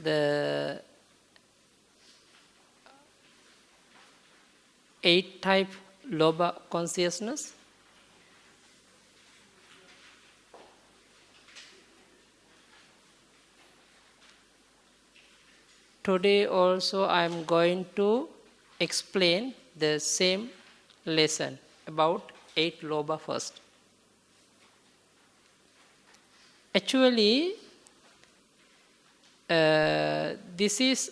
the 8 type Lobha consciousness. Today also I am going to explain the same lesson about 8 Lobha first. Actually, this is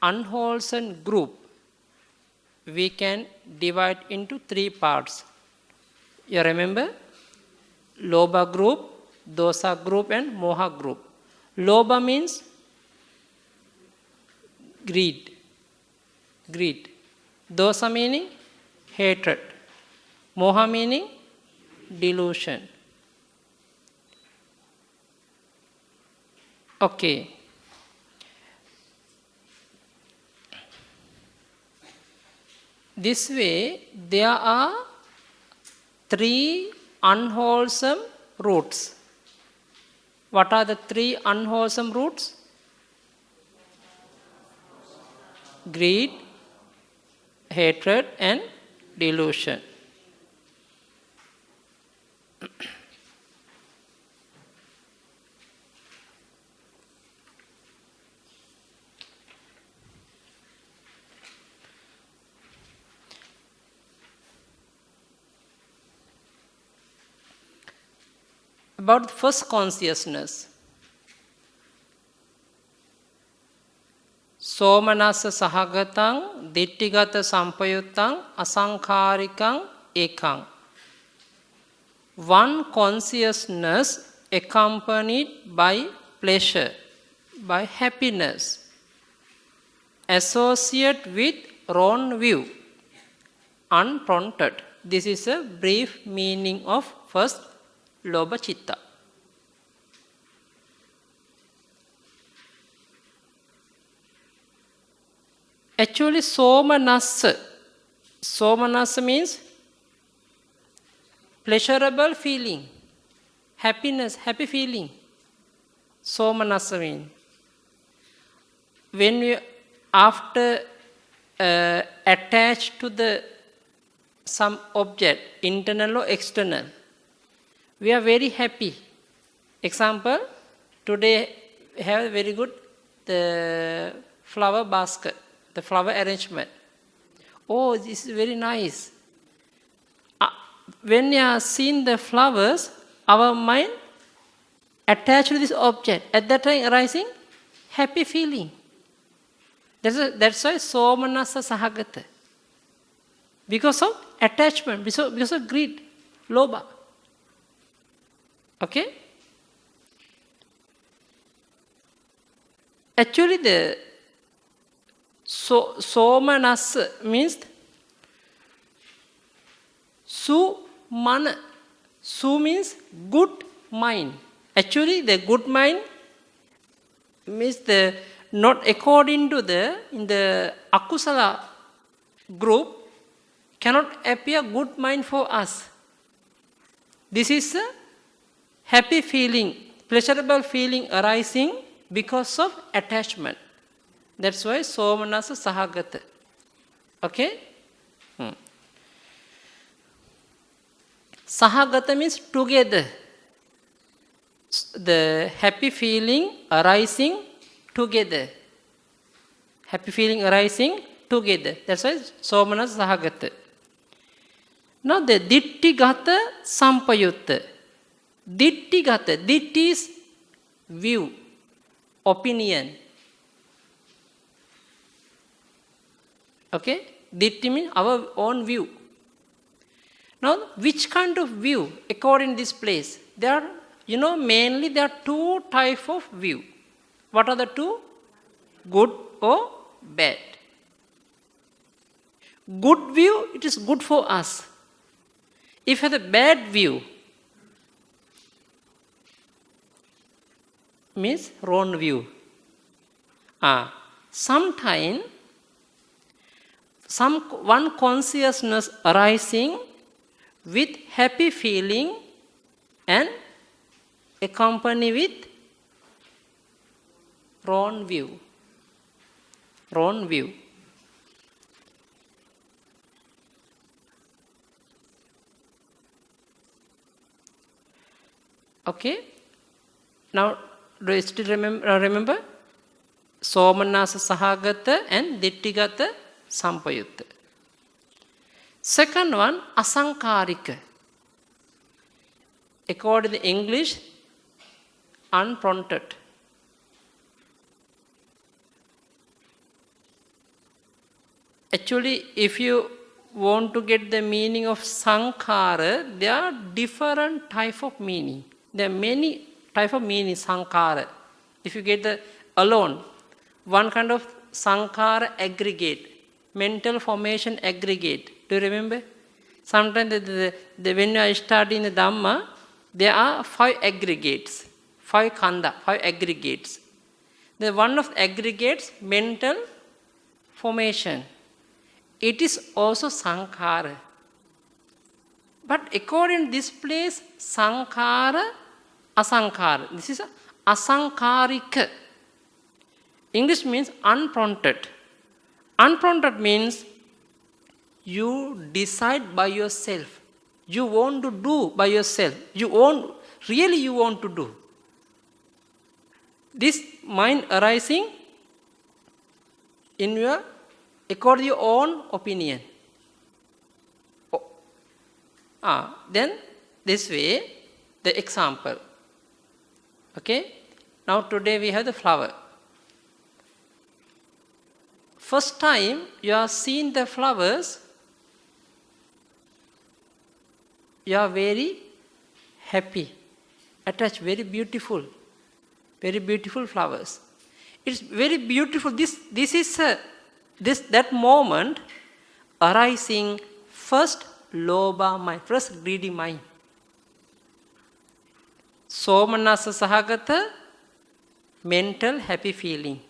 unwholesome group. We can divide into 3 parts. You remember? Lobha group, Dosa group and Moha group. Lobha means greed. Dosa meaning hatred. Moha meaning delusion. Okay. This way, there are 3 unwholesome roots. What are the 3 unwholesome roots? Greed, hatred and delusion. About the first consciousness, Somanasa sahagatang dittigata sampayuttang asankharikang ekang. One consciousness accompanied by pleasure, by happiness, associate with wrong view, unprompted. This is a brief meaning of first Lobha Chitta. Actually, Somanasa means pleasurable feeling, happiness, happy feeling. Somanasa means. When we after attach to some object, internal or external, we are very happy. Example, today we have very good the flower basket, the flower arrangement. Oh, this is very nice. When we are seeing the flowers, our mind attached to this object. At that time arising happy feeling. That's why Somanasa Sahagata. Because of attachment, because of greed, Lobha. Okay? Actually, the Somanasa means Su-mana. Su means good mind. Actually, the good mind means the not according to in the Akusala group cannot appear good mind for us. This is a happy feeling, pleasurable feeling arising because of attachment. That's why Somanasa Sahagata. Okay? Sahagata means together. The happy feeling arising together. Happy feeling arising together. That's why Somanasa Sahagata. Now the Dittigata Sampayutta. Dittigata. Ditti is view, opinion. Okay? Ditti means our own view. Now, which kind of view according to this place? There are, mainly there are 2 types of view. What are the 2? Good or bad. Good view, it is good for us. If you have a bad view, means wrong view. Sometimes, one consciousness arising with happy feeling and accompany with wrong view. Wrong view. Okay. Now, do you still remember? Somanasa Sahagata and Dittigata Sampayutta. Second one, Asankarika. According to English, unprompted. Actually, if you want to get the meaning of Sankara, there are different type of meaning. There are many type of meaning Sankara. If you get the alone, one kind of Sankara aggregate, mental formation aggregate. Do you remember? Sometimes when I study in the Dhamma, there are 5 aggregates, 5 kanda, 5 aggregates. The one of aggregates, mental formation. It is also Sankara. But according to this place, Sankara, Asankara. This is Asankarika. English means unprompted. Unprompted means you decide by yourself. You want to do by yourself. You want to do. This mind arising in your according to your own opinion. Then this way, the example. Okay? Now today we have the flower. First time you are seeing the flowers, you are very happy, attached, very beautiful flowers. It's very beautiful. This is that moment arising first lobha mind, first greedy mind. Somanasa Sahagata, mental happy feeling.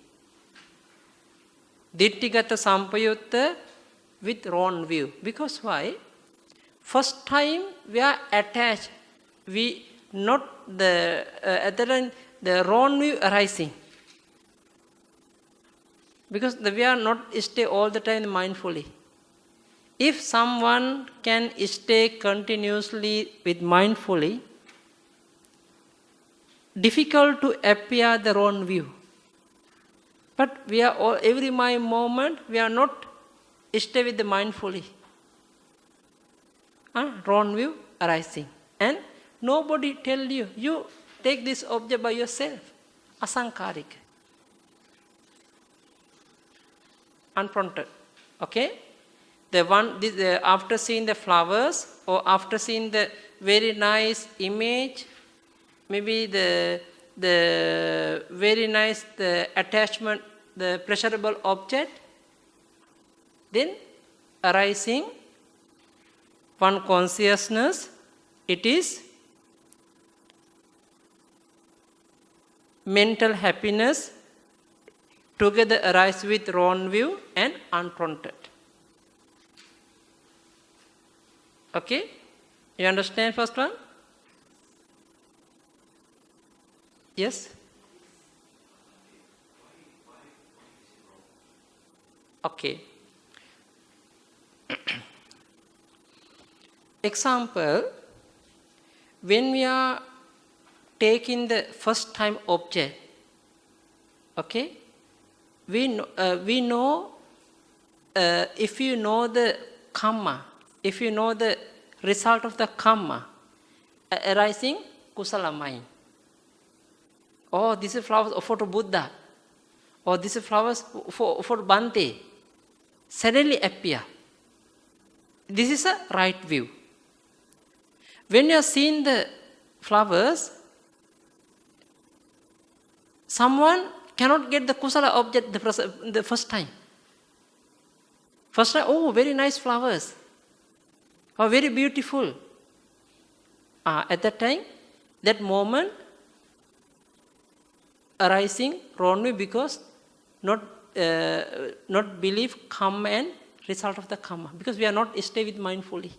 Dittigata Sampayutta, with wrong view. Because why? First time we are attached, we not the at the time the wrong view arising. Because we are not stay all the time mindfully. If someone can stay continuously with mindfully, difficult to appear the wrong view. But we are all, every moment we are not stay with the mindfully. Wrong view arising. And nobody tell you, you take this object by yourself. Asankarika. Unprompted. Okay? After seeing the flowers or after seeing the very nice image, maybe the very nice the attachment, the pleasurable object, then arising one consciousness, it is mental happiness together arise with wrong view and unprompted. Okay? You understand first one? Yes? Okay. Example, when we are taking the first time object, okay, we know if you know the karma, if you know the result of the karma arising kusala mind. Oh, this is flowers for Buddha. Or this is flowers for Bhante. Suddenly appear. This is a right view. When you are seeing the flowers, someone cannot get the kusala object the first time. First time, oh, very nice flowers. Oh, very beautiful. At that time, that moment, arising wrongly because not believe karma and result of the karma. Because we are not stay with mindfully.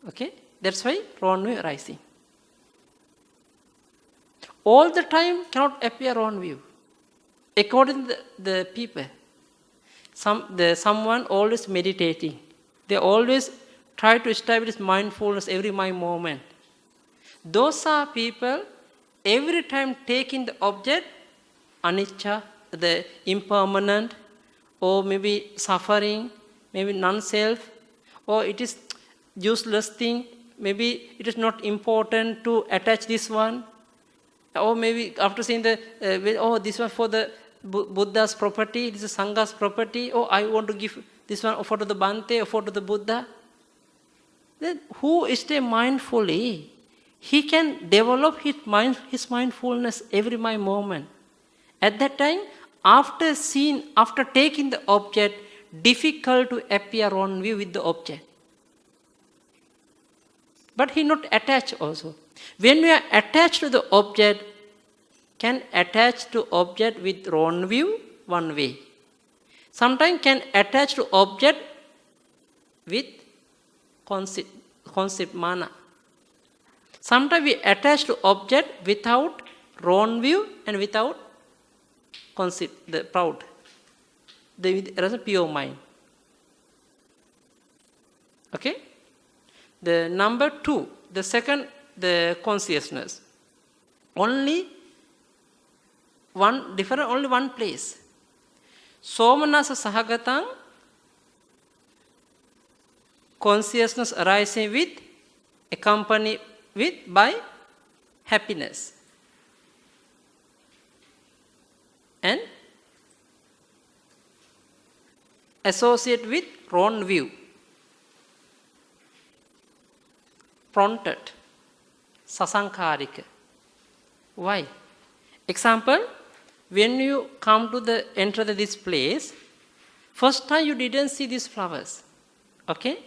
Okay? That's why wrongly arising. all the time cannot appear on view. According to the people, someone always meditating. They always try to establish mindfulness every moment. Those are people every time taking the object, anicca, the impermanent, or maybe suffering, maybe non-self, or it is useless thing, maybe it is not important to attach this one, or maybe after seeing this one for the Buddha's property, this is Sangha's property, I want to give this one for the Bhante or for the Buddha. Then who stay mindfully, he can develop his mindfulness every moment. At that time, after taking the object, difficult to appear on view with the object. But he not attached also. When we are attached to the object, can attach to object with wrong view, one way. Sometimes can attach to object with concept mana. Sometimes we attach to object without wrong view and without concept, the proud. There is a pure mind. Okay? The number 2, the second, the consciousness. Only one place. Somanasa sahagatang, consciousness arising with, accompanied with by happiness. And associate with wrong view. Prompted. Sasankarika. Why? Example, when you come to enter this place, first time you didn't see these flowers. Okay?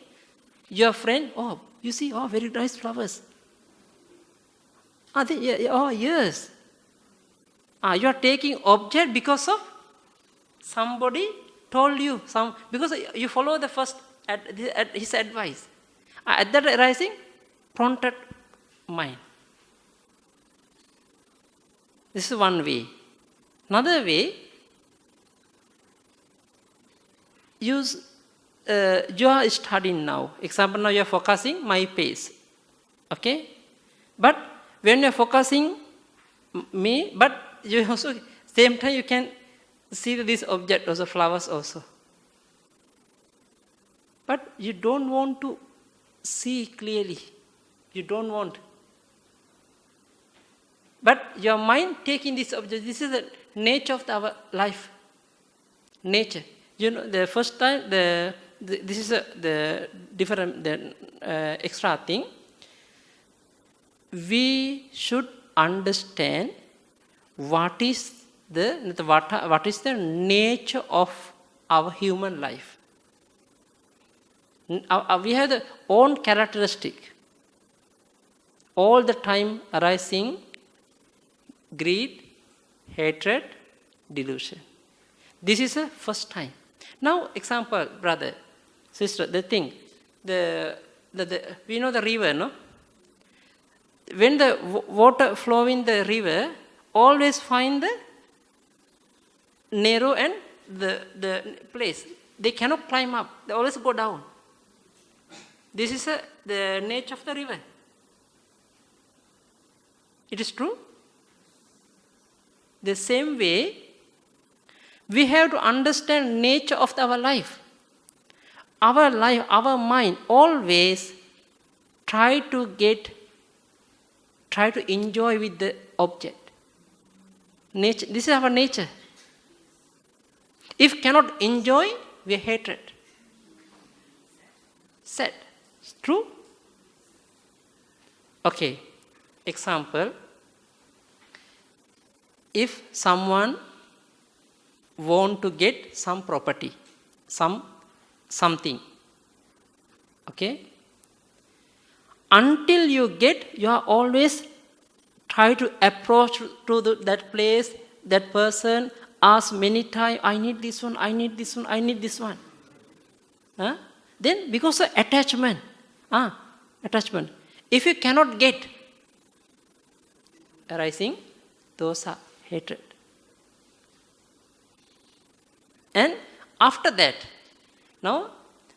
Your friend, you see, very nice flowers. Yes. You are taking object because of somebody told you, because you follow the first his advice. At that arising, prompted mind. This is one way. Another way, you are studying now. Example, now you are focusing my pace. Okay? But when you are focusing me, but you also, same time you can see this object also, flowers also. But you don't want to see clearly. You don't want. But your mind taking this object, this is the nature of our life. Nature. You know, the first time, this is the different, extra thing. We should understand what is the nature of our human life. We have the own characteristic. All the time arising greed, hatred, delusion. This is the first time. Now, example, brother, sister, the thing, we know the river, no? When the water flow in the river, always find the narrow and the place. They cannot climb up. They always go down. This is the nature of the river. It is true. The same way, we have to understand nature of our life. Our life, our mind always try to enjoy with the object. Nature, this is our nature. If cannot enjoy, we are hatred. Sad. It's true? Okay. Example. If someone want to get some property, something, okay? Until you get, you are always try to approach to that place, that person, ask many times, I need this one, I need this one, I need this one. Then because of attachment, attachment. If you cannot get arising, dosa, hatred. And after that, now,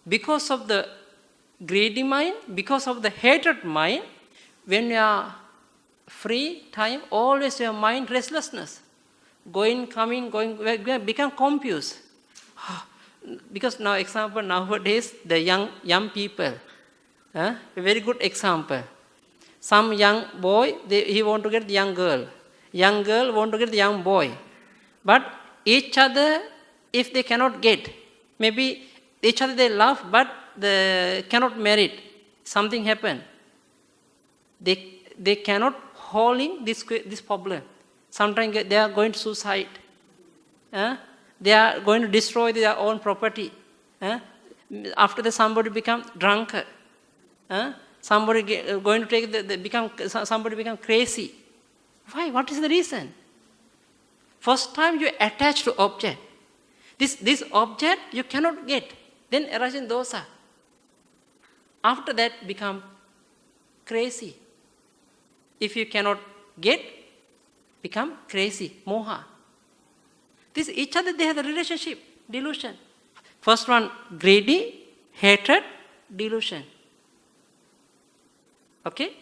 because of the greedy mind, because of the hatred mind, when you are free time, always your mind restlessness. Going, coming, going, become confused. Because now, example, nowadays, the young people, a very good example. Some young boy, he want to get the young girl. Young girl want to get the young boy. But each other, if they cannot get, maybe each other they love, but they cannot marry. Something happen. They cannot holding this problem. Sometimes they are going to suicide. They are going to destroy their own property. After that, somebody become drunkard. Somebody going to take somebody become crazy. Why? What is the reason? First time you attach to object. This object you cannot get. Then arises dosa. After that become crazy. If you cannot get, become crazy, moha. This each other they have a relationship, delusion. First one, greedy, hatred, delusion. Okay?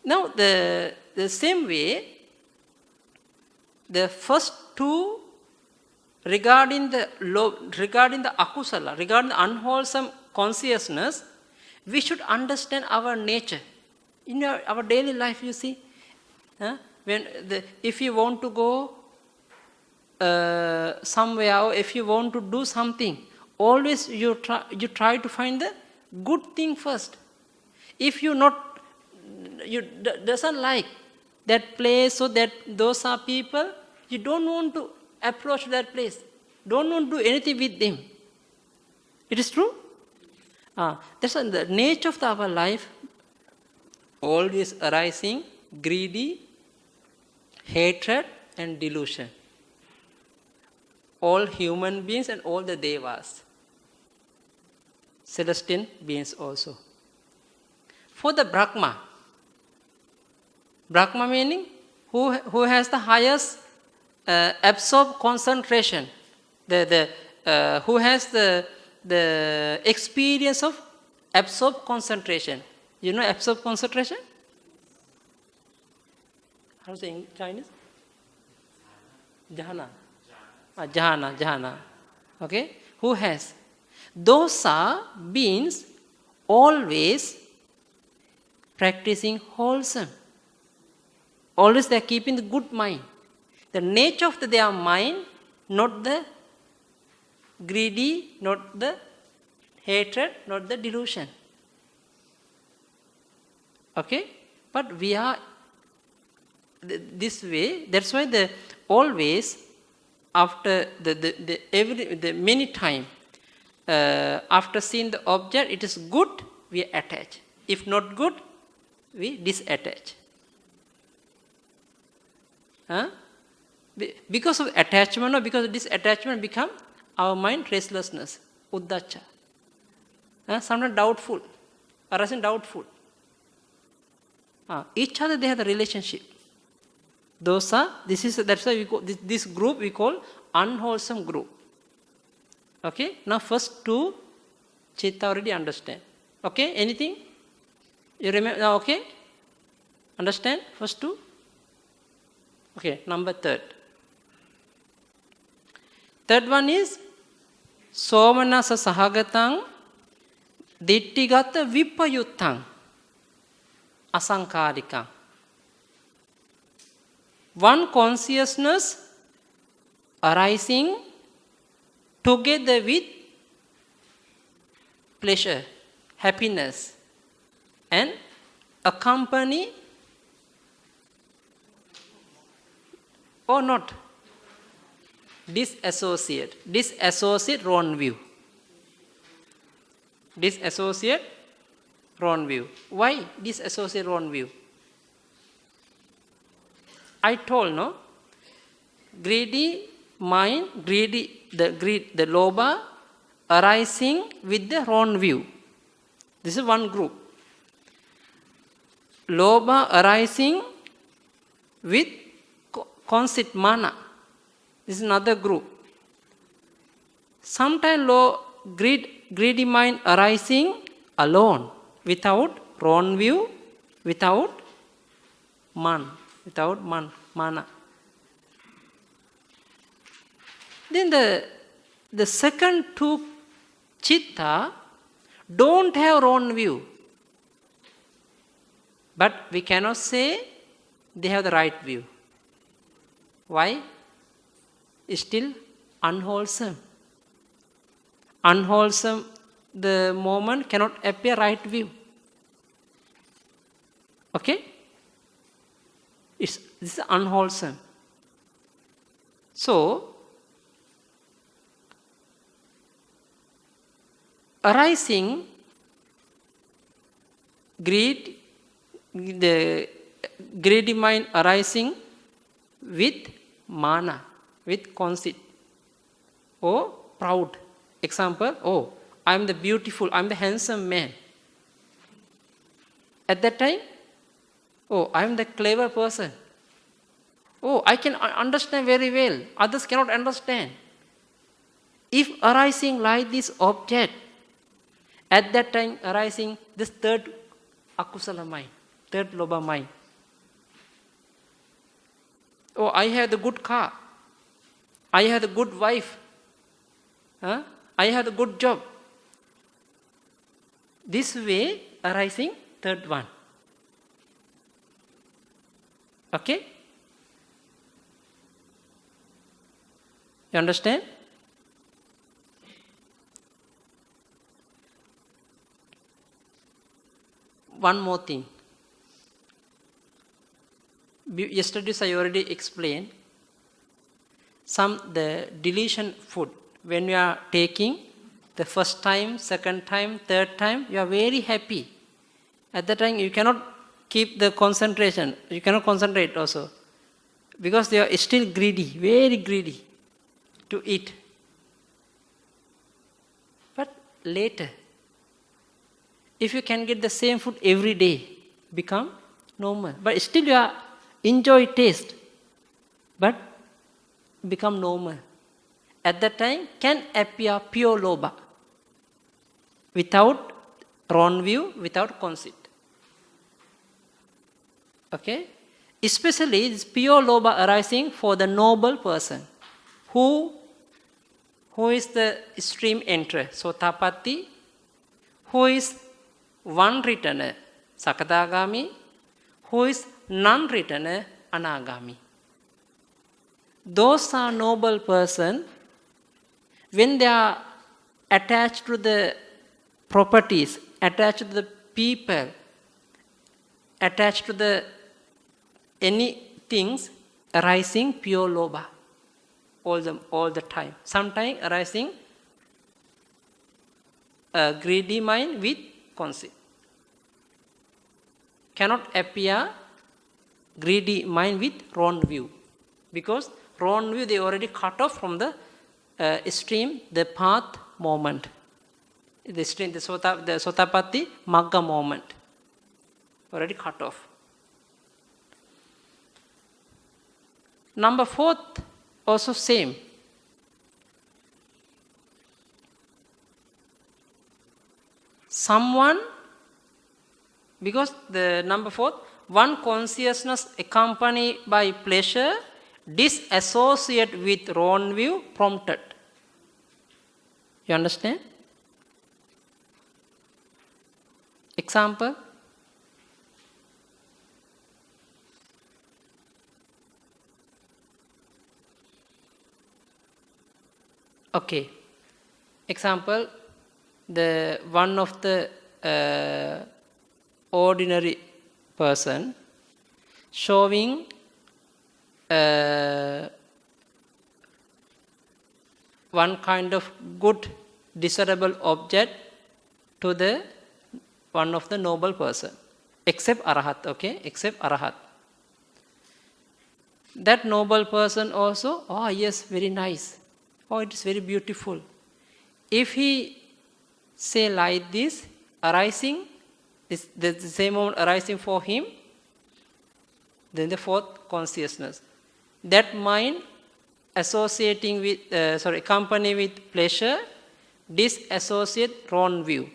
Now the same way, the first two regarding the akusala, regarding the unwholesome consciousness, we should understand our nature. In our daily life, you see, if you want to go somewhere, or if you want to do something, always you try to find the good thing first. If you doesn't like that place or those are people, you don't want to approach that place. Don't want to do anything with them. It is true. That's the nature of our life. Always arising greedy, hatred, and delusion. All human beings and all the devas. Celestial beings also. For the Brahma meaning who has the highest absorbed concentration, who has the experience of absorbed concentration. You know absorbed concentration? How to say in Chinese? Jhana. Jhana. Okay? Who has? Those are beings always practicing wholesome. Always they are keeping the good mind. The nature of their mind, not the greedy, not the hatred, not the delusion. Okay? But we are this way. That's why always after the many time after seeing the object, it is good, we attach. If not good, we disattach. Because of attachment or because of disattachment become our mind restlessness, uddacha. Sometimes doubtful, arising doubtful. Each other they have the relationship. That's why we call this group we call unwholesome group. Okay? Now first two Chitta already understand. Okay? Anything? You remember? Okay? Understand? First two? Okay, number third. Third one is Somanasa Sahagatang Dittigata Vipayuttang Asankarikang. One consciousness arising together with pleasure, happiness, and accompany or not. Disassociate wrong view. Disassociate wrong view. Why disassociate wrong view? I told, no? Greedy mind, the lobha arising with the wrong view. This is one group. Lobha arising with conceit, mana. This is another group. Sometimes low greedy mind arising alone, without wrong view, without mana. Then the second two chitta don't have wrong view. But we cannot say they have the right view. Why? It's still unwholesome. Unwholesome, the moment cannot appear right view. Okay? This is unwholesome. So, arising greed, the greedy mind arising with mana, with conceit, or proud. Example, oh, I am the beautiful, I am the handsome man. At that time, oh, I am the clever person. Oh, I can understand very well, others cannot understand. If arising like this object, at that time arising this third akusala mind, third lobha mind. Oh, I have the good car. I have the good wife. I have the good job. This way arising third one. Okay? You understand? One more thing. Yesterday I already explained the deletion food. When you are taking the first time, second time, third time, you are very happy. At that time you cannot keep the concentration. You cannot concentrate also. Because they are still greedy, very greedy to eat. But later, if you can get the same food every day, become normal. But still you are enjoy taste, but become normal. At that time can appear pure lobha, without wrong view, without conceit. Okay? Especially this pure lobha arising for the noble person. Who is the stream enterer? Sotapatti. Who is one returner? Sakadagami. Who is non-returner? Anagami. Those are noble person. When they are attached to the properties, attached to the people, attached to the any things, arising pure lobha all the time. Sometimes arising a greedy mind with conceit. Cannot appear greedy mind with wrong view, because wrong view they already cut off from the stream, the path moment, the stream, the Sotapatti Magga moment, already cut off. Number 4, also same. Someone, because the number 4, one consciousness accompanied by pleasure, disassociate with wrong view prompted. You understand? Example. Okay. Example, the one of the ordinary person showing one kind of good desirable object to the one of the noble person, except Arahat, okay, except Arahat. That noble person also, oh yes, very nice, oh it is very beautiful. If he say like this, arising, the same moment arising for him, then the 4th consciousness, that mind associating with, company with pleasure, disassociate wrong view,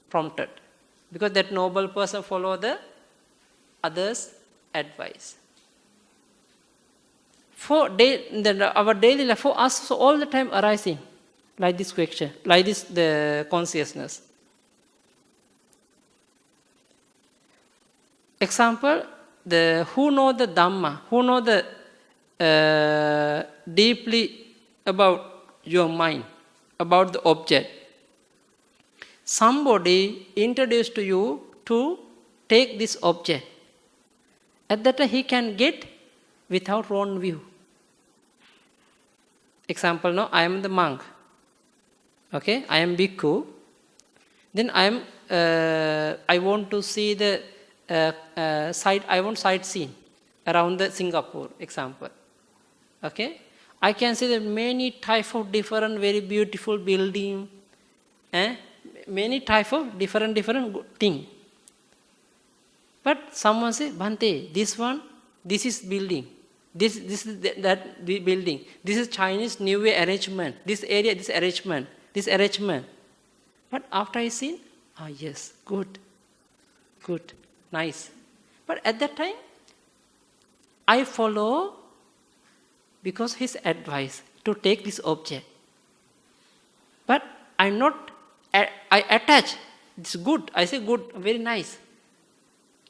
prompted. Because that noble person follow the others' advice. Our daily life for us so all the time arising, like this question, like this the consciousness. Example, who know the Dhamma, who know the deeply about your mind, about the object. Somebody introduced to you to take this object. At that time he can get without wrong view. Example, now I am the monk. Okay, I am bhikkhu. Then I want to see the I want sightseeing around the Singapore. Example. Okay, I can see the many type of different very beautiful building, many type of different thing. But someone say, Bhante, this is building. This is that building. This is Chinese New Year arrangement. This area, this arrangement. But after I seen, yes, good, nice. But at that time, I follow because his advice to take this object. But I attach. It's good. I say good, very nice.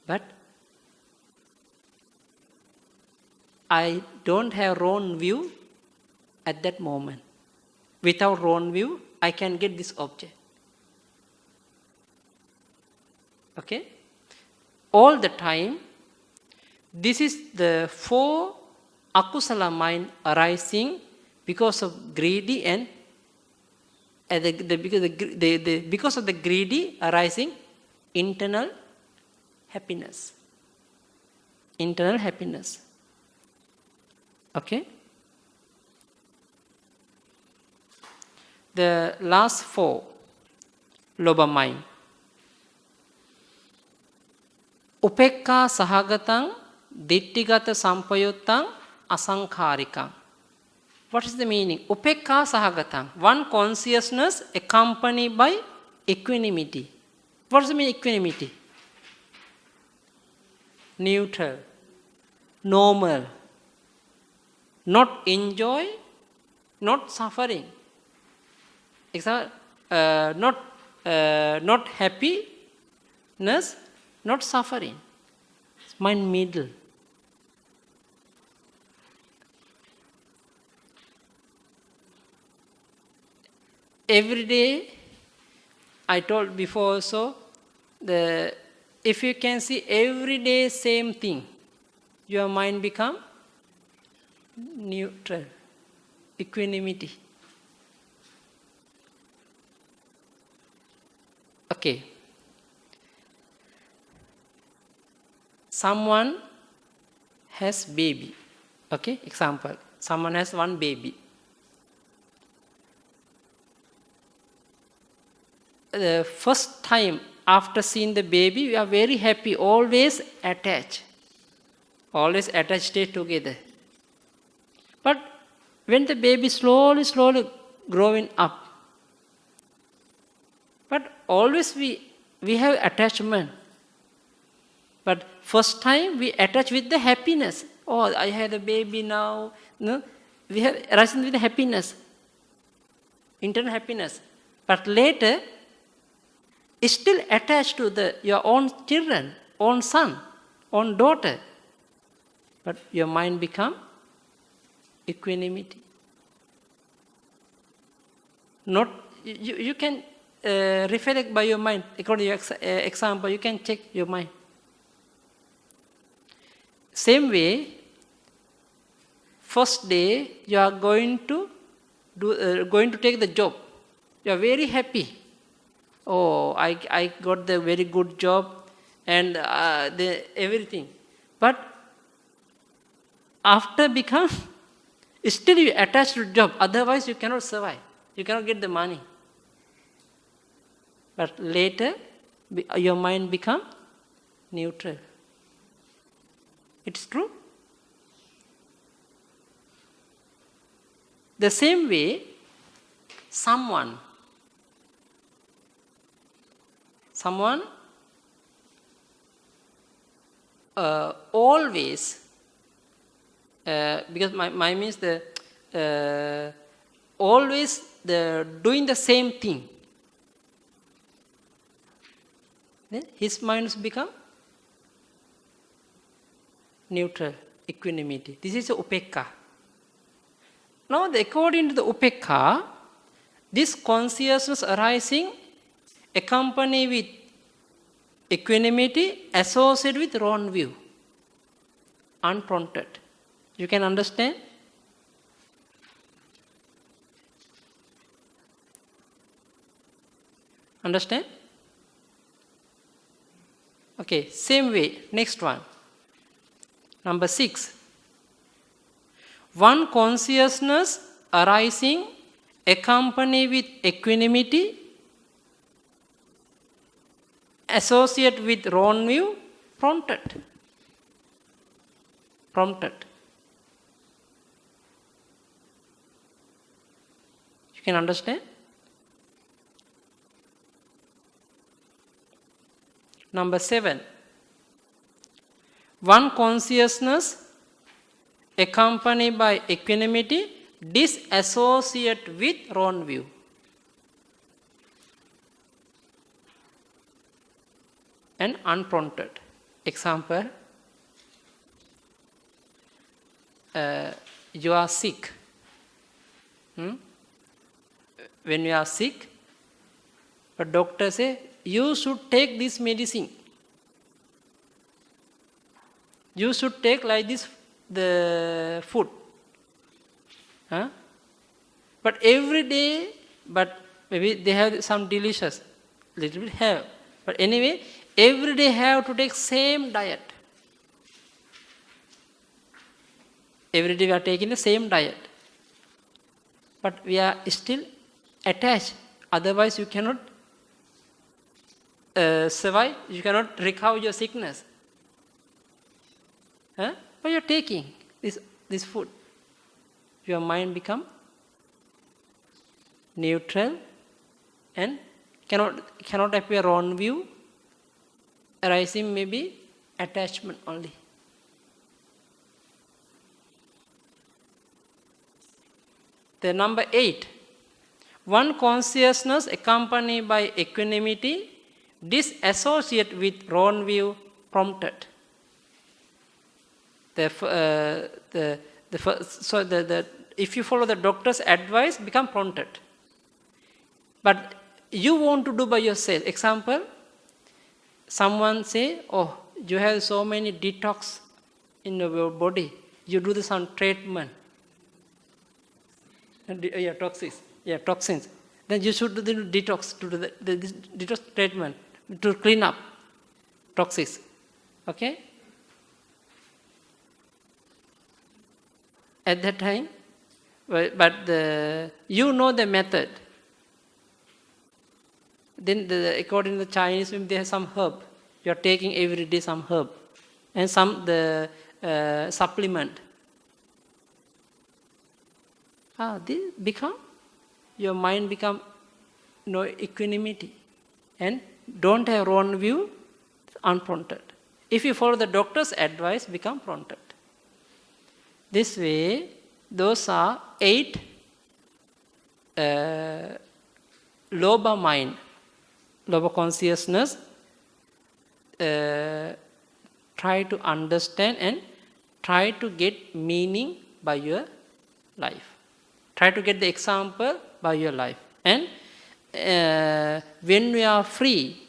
But I don't have wrong view at that moment. Without wrong view, I can get this object. Okay? All the time, this is the 4 akusala mind arising because of greedy and because of the greedy arising internal happiness. Internal happiness. Okay? The last 4, lobha mind. Upekka sahagatang ditthigata sampayuttang asankharikang. What is the meaning? Upekka sahagatang. One consciousness accompanied by equanimity. What does it mean equanimity? Neutral, normal, not enjoy, not suffering. Example, not happiness, not suffering. It's mind middle. Every day, I told before also, if you can see every day same thing, your mind become neutral, equanimity. Okay. Someone has baby. Okay, example. Someone has one baby. The first time after seeing the baby, we are very happy, always attached. Always attached, stay together. But when the baby slowly growing up, but always we have attachment. But first time we attach with the happiness. Oh, I had a baby now. No, we have arising with the happiness, internal happiness. But later, it's still attached to your own children, own son, own daughter. But your mind become equanimity. Not you can reflect by your mind. According to your example, you can check your mind. Same way, first day you are going to take the job. You are very happy. Oh, I got the very good job and everything. But after become, still you attach to the job. Otherwise you cannot survive. You cannot get the money. But later, your mind become neutral. It's true. The same way, someone always, because my means the always the doing the same thing, then his minds become neutral, equanimity. This is upekka. Now, according to the upekka, this consciousness arising accompanied with equanimity associated with wrong view, unprompted. You can understand? Understand? Okay, same way, next one. Number 6. One consciousness arising accompanied with equanimity associate with wrong view, prompted. You can understand? Number 7. One consciousness accompanied by equanimity disassociate with wrong view. And unprompted. Example, you are sick. When you are sick, the doctor say, you should take this medicine. You should take like this the food. But every day, but maybe they have some delicious, little bit have. But anyway, every day have to take same diet. Every day we are taking the same diet. But we are still attached. Otherwise you cannot survive. You cannot recover your sickness. But you are taking this food. Your mind become neutral and cannot appear wrong view. Arising may be attachment only. The number 8. One consciousness accompanied by equanimity disassociate with wrong view, prompted. If you follow the doctor's advice, become prompted. But you want to do by yourself. Example, someone say, oh, you have so many detox in your body. You do some treatment. Toxins. Then you should do the detox, to do the detox treatment to clean up toxins. Okay? At that time, but you know the method. Then according to the Chinese, they have some herb. You are taking every day some herb and some supplement. This become, your mind become equanimity and don't have wrong view, unprompted. If you follow the doctor's advice, become prompted. This way, those are 8 lobha mind, lobha consciousness. Try to understand and try to get meaning by your life. Try to get the example by your life. And when you are free,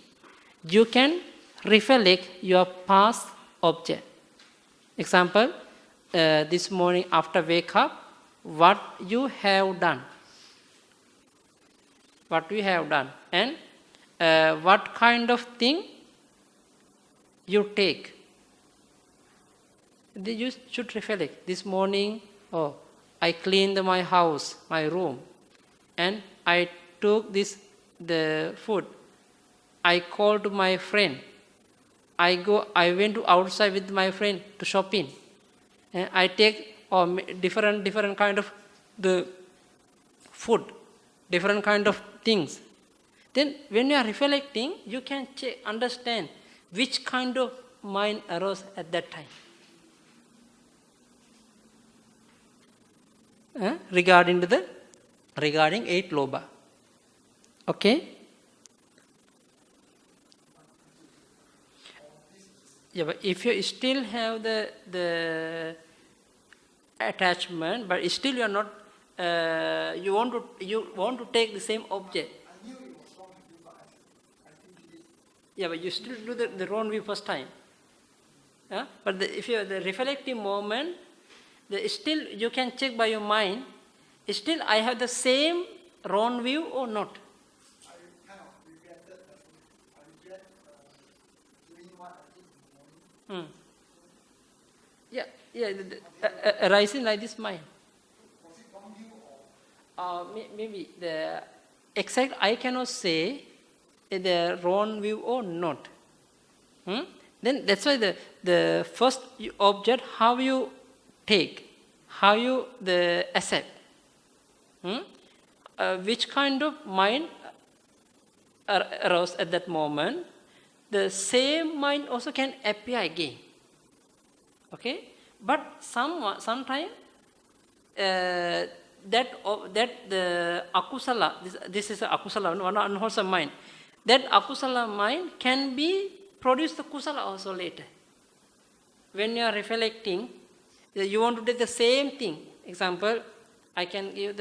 you can reflect your past object. Example, this morning after wake up, what you have done. What you have done. And what kind of thing you take. You should reflect. This morning, I cleaned my house, my room, and I took the food. I called my friend. I went to outside with my friend to shopping. And I take different kind of the food, different kind of things. Then when you are reflecting, you can understand which kind of mind arose at that time. Regarding 8 lobha. Okay? Yeah, but if you still have the attachment, but still you are not, you want to take the same object. I knew it was wrong to do, but I think it is. Yeah, but you still do the wrong view first time. But if you the reflective moment, still you can check by your mind. Still, I have the same wrong view or not. I kind of regretted that. I regret doing what I did in the morning. Arising like this mind. Was it wrong view or? Maybe the exact I cannot say the wrong view or not. Then that's why the first object, how you take, how you accept, which kind of mind arose at that moment, the same mind also can appear again. Okay, but sometimes that the akusala, this is a akusala, one unwholesome mind. That akusala mind can be produce the kusala also later. When you are reflecting, you want to do the same thing. Example, I can give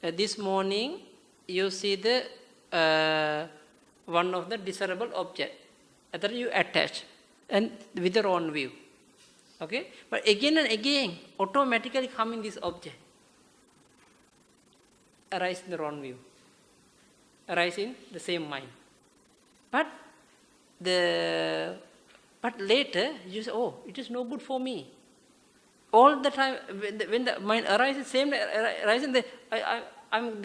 this morning you see the one of the desirable object that you attach and with your own view. Okay, but again and again, automatically coming this object arise in the wrong view, arise in the same mind. But later you say, oh, it is no good for me. All the time when the mind arises, same arising, I'm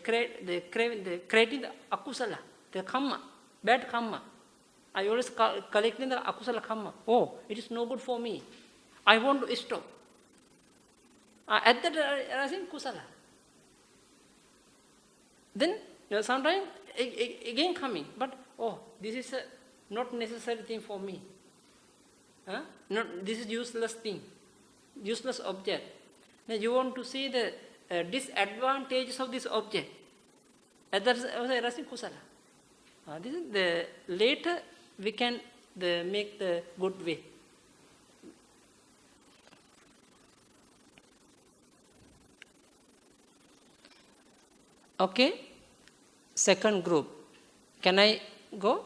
creating the akusala, the karma, bad karma. I always collecting the akusala karma. Oh, it is no good for me. I want to stop. At that arising kusala. Then sometimes again coming, but oh, this is not necessary thing for me. This is useless thing, useless object. Then you want to see the disadvantages of this object. At that arising kusala. This is the later we can make the good way. Okay, second group. Can I go?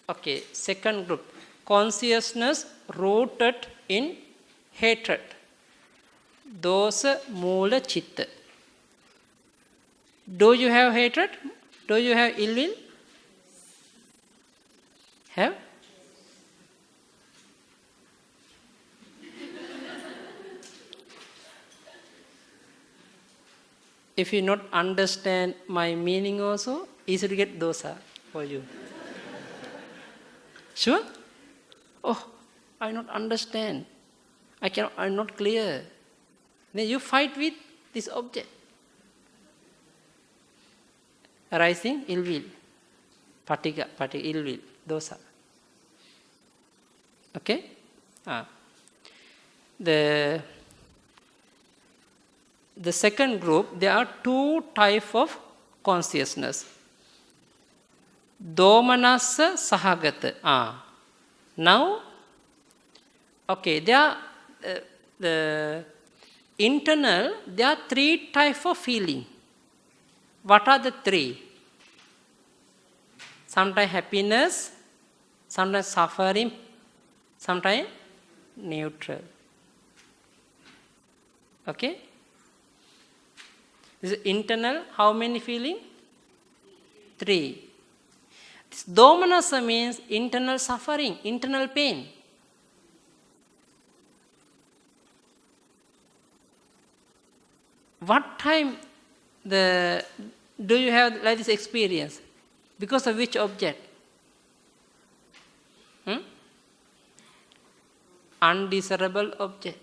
Okay, second group. Consciousness rooted in hatred. Dosa moola chitta. Do you have hatred? Do you have ill will? Have? If you not understand my meaning also, easy to get dosa for you. Sure? Oh, I not understand. I'm not clear. Then you fight with this object. Arising ill will. Patika, ill will, dosa. Okay? The second group, there are two types of consciousness. Domanassa sahagata. Now, okay, there are the internal, there are three types of feeling. What are the three? Sometimes happiness, sometimes suffering, sometimes neutral. Okay? This is internal, how many feeling? Three. This domanassa means internal suffering, internal pain. What time do you have like this experience? Because of which object? Undesirable object.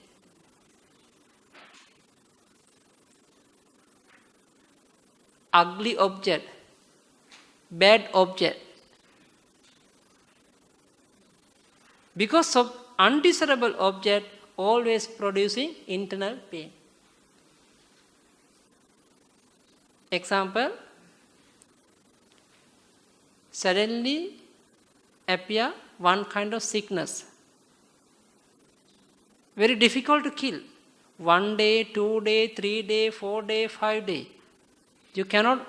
ugly object, bad object. Because of undesirable object always producing internal pain. Example, suddenly appear one kind of sickness. Very difficult to kill. 1 day, 2 day, 3 day, 4 day, 5 day. You cannot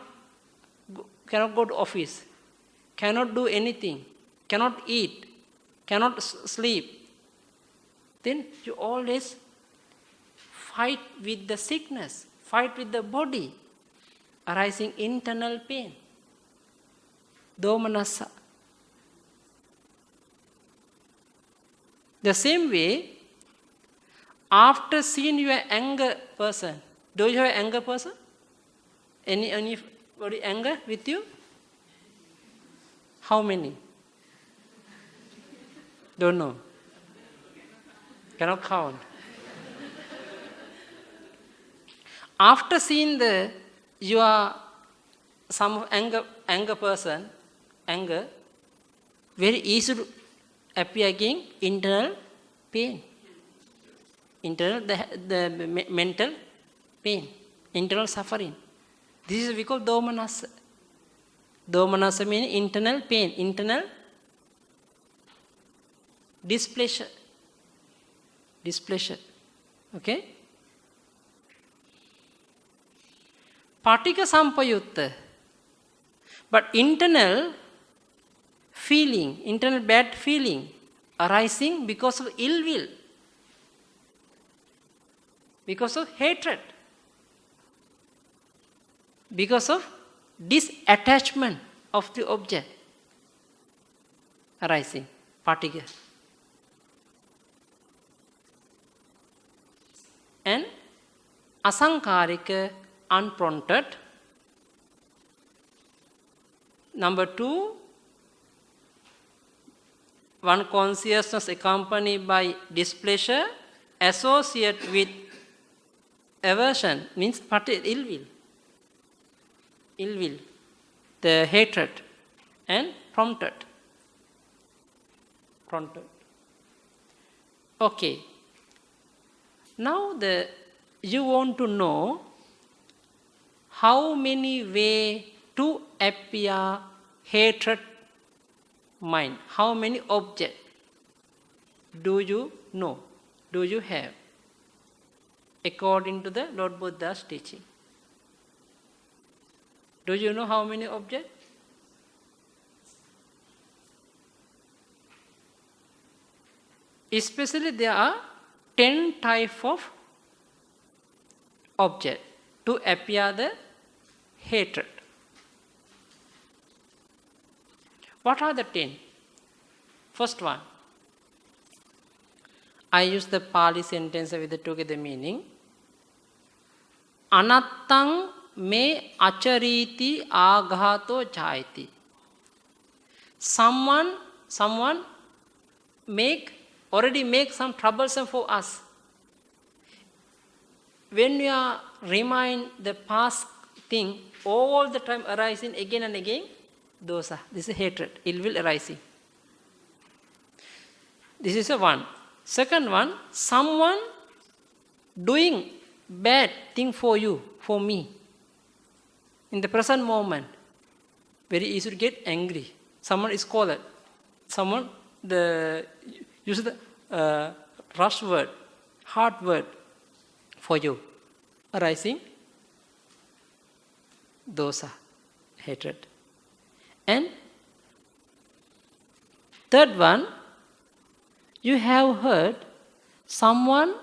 go to office, cannot do anything, cannot eat, cannot sleep. Then you always fight with the sickness, fight with the body, arising internal pain. Domanassa. The same way, after seeing your anger person, do you have an anger person? Anybody anger with you? How many? Don't know. Cannot count. After seeing your some anger person, anger, very easy to appear again internal pain. Internal the mental pain, internal suffering. This is we call domanassa. Domanassa means internal pain, internal displeasure. Displeasure. Okay? Patika sampayutta. But internal feeling, internal bad feeling arising because of ill will, because of hatred, because of disattachment of the object arising, patika. And asankarika, unprompted. Number 2, one consciousness accompanied by displeasure associated with aversion, means ill will. Ill will, the hatred, and prompted. Prompted. Okay. Now you want to know how many ways to appear hatred mind. How many objects do you know? Do you have? According to the Lord Buddha's teaching. Do you know how many objects? Especially there are 10 types of object to appear the hatred. What are the 10? First one. I use the Pali sentence with the together meaning. Anattang me achariti aghato jayati. Someone already make some troublesome for us. When we are remind the past thing, all the time arising again and again, dosa. This is hatred, ill will arising. This is a one. Second one, someone doing bad thing for you, for me. In the present moment, very easy to get angry. Someone is called. Someone use the rush word, hard word for you, arising dosa, hatred. And third one, you have heard someone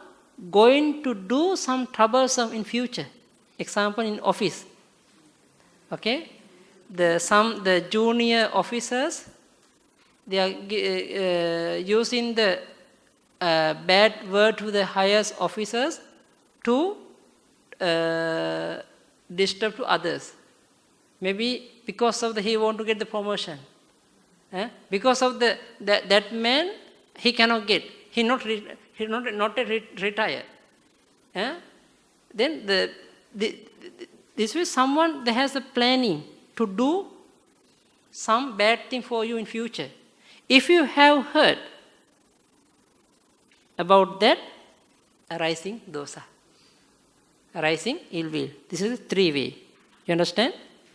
going to do some troublesome in future. Example, in office. Okay? The junior officers, they are using the bad word to the highest officers to disturb to others. Maybe because of he want to get the promotion. Because of that man, he cannot get. He not retire. Then this way someone that has a planning to do some bad thing for you in future. If you have heard about that, arising dosa, arising ill will. This is the three way. You understand?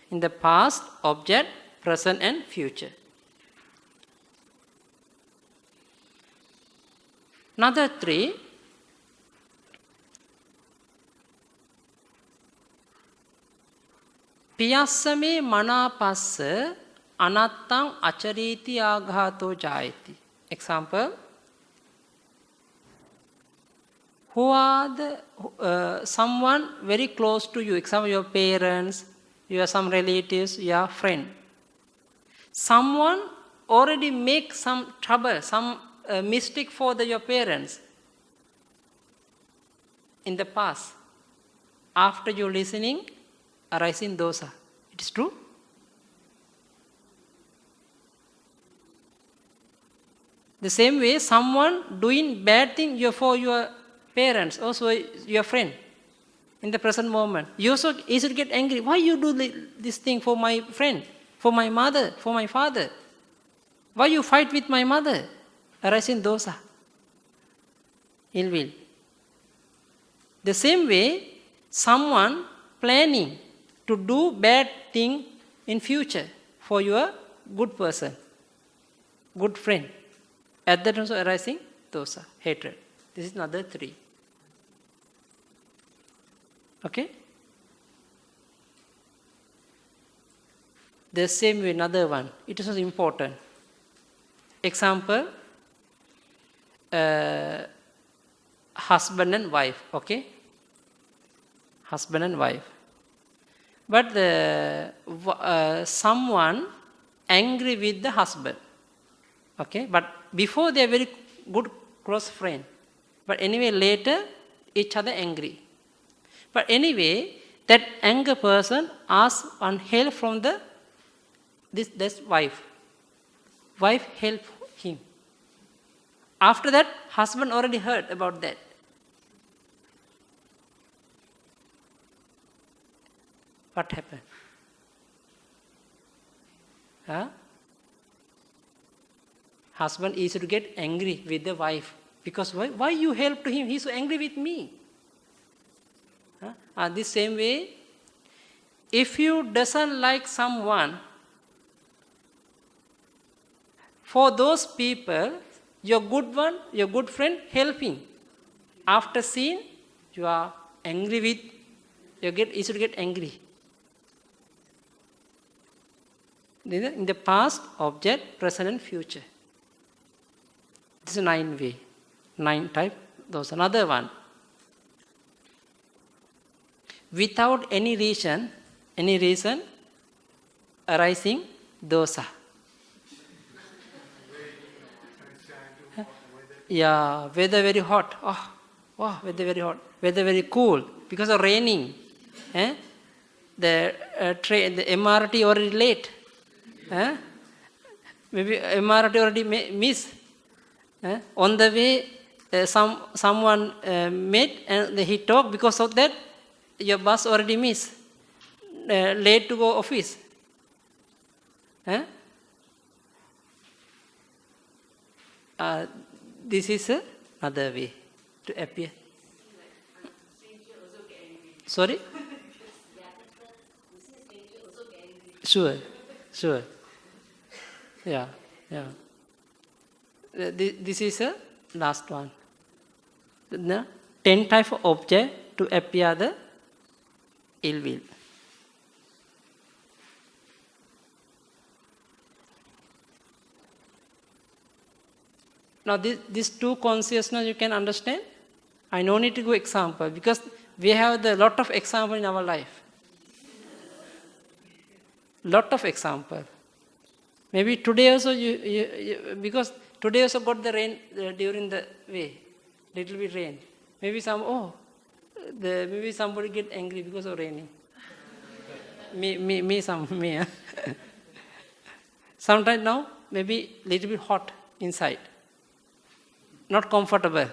In the past, object, present and future. Another three. Piyasame manapassa anattang achariti aghato jayati. Example. Who are the someone very close to you? Example, your parents, your some relatives, your friend. Someone already make some trouble, some mistake for your parents in the past. After you listening, arising dosa. It is true? The same way, someone doing bad thing for your parents, also your friend, in the present moment. You also easily get angry. Why you do this thing for my friend, for my mother, for my father? Why you fight with my mother? Arising dosa, ill will. The same way, someone planning to do bad thing in future for your good person, good friend. At that also arising dosa, hatred. This is another three. Okay? The same way, another one. It is also important. Example, husband and wife. Okay? Husband and wife. But someone angry with the husband. Okay? But before they are very good close friend. But anyway, later each other angry. But anyway, that anger person asks one help from this wife. Wife help him. After that, husband already heard about that. What happened? Huh? Husband is to get angry with the wife. Because why you help him? He's so angry with me. Huh? The same way, if you doesn't like someone, for those people, your good one, your good friend, helping. After seeing, you are angry with, you should get angry. In the past, object, present and future. This is 9 way. 9 type. Those another one. Without any reason, arising dosa. Yeah, weather very hot. Oh, wow, weather very hot. Weather very cool because of raining. The train, the MRT already late. Maybe MRT already miss. On the way, someone met and he talked because of that. Your bus already missed. Late to go office. This is another way to appear. Sorry? Sure. Yeah. This is a last one. 10 type of object to appear the ill will. Now these two consciousness you can understand. I no need to go example because we have a lot of example in our life. Lot of example. Maybe today also you because today also got the rain during the way, little bit rain. Maybe maybe somebody get angry because of raining. me. Sometimes now maybe little bit hot inside. Not comfortable.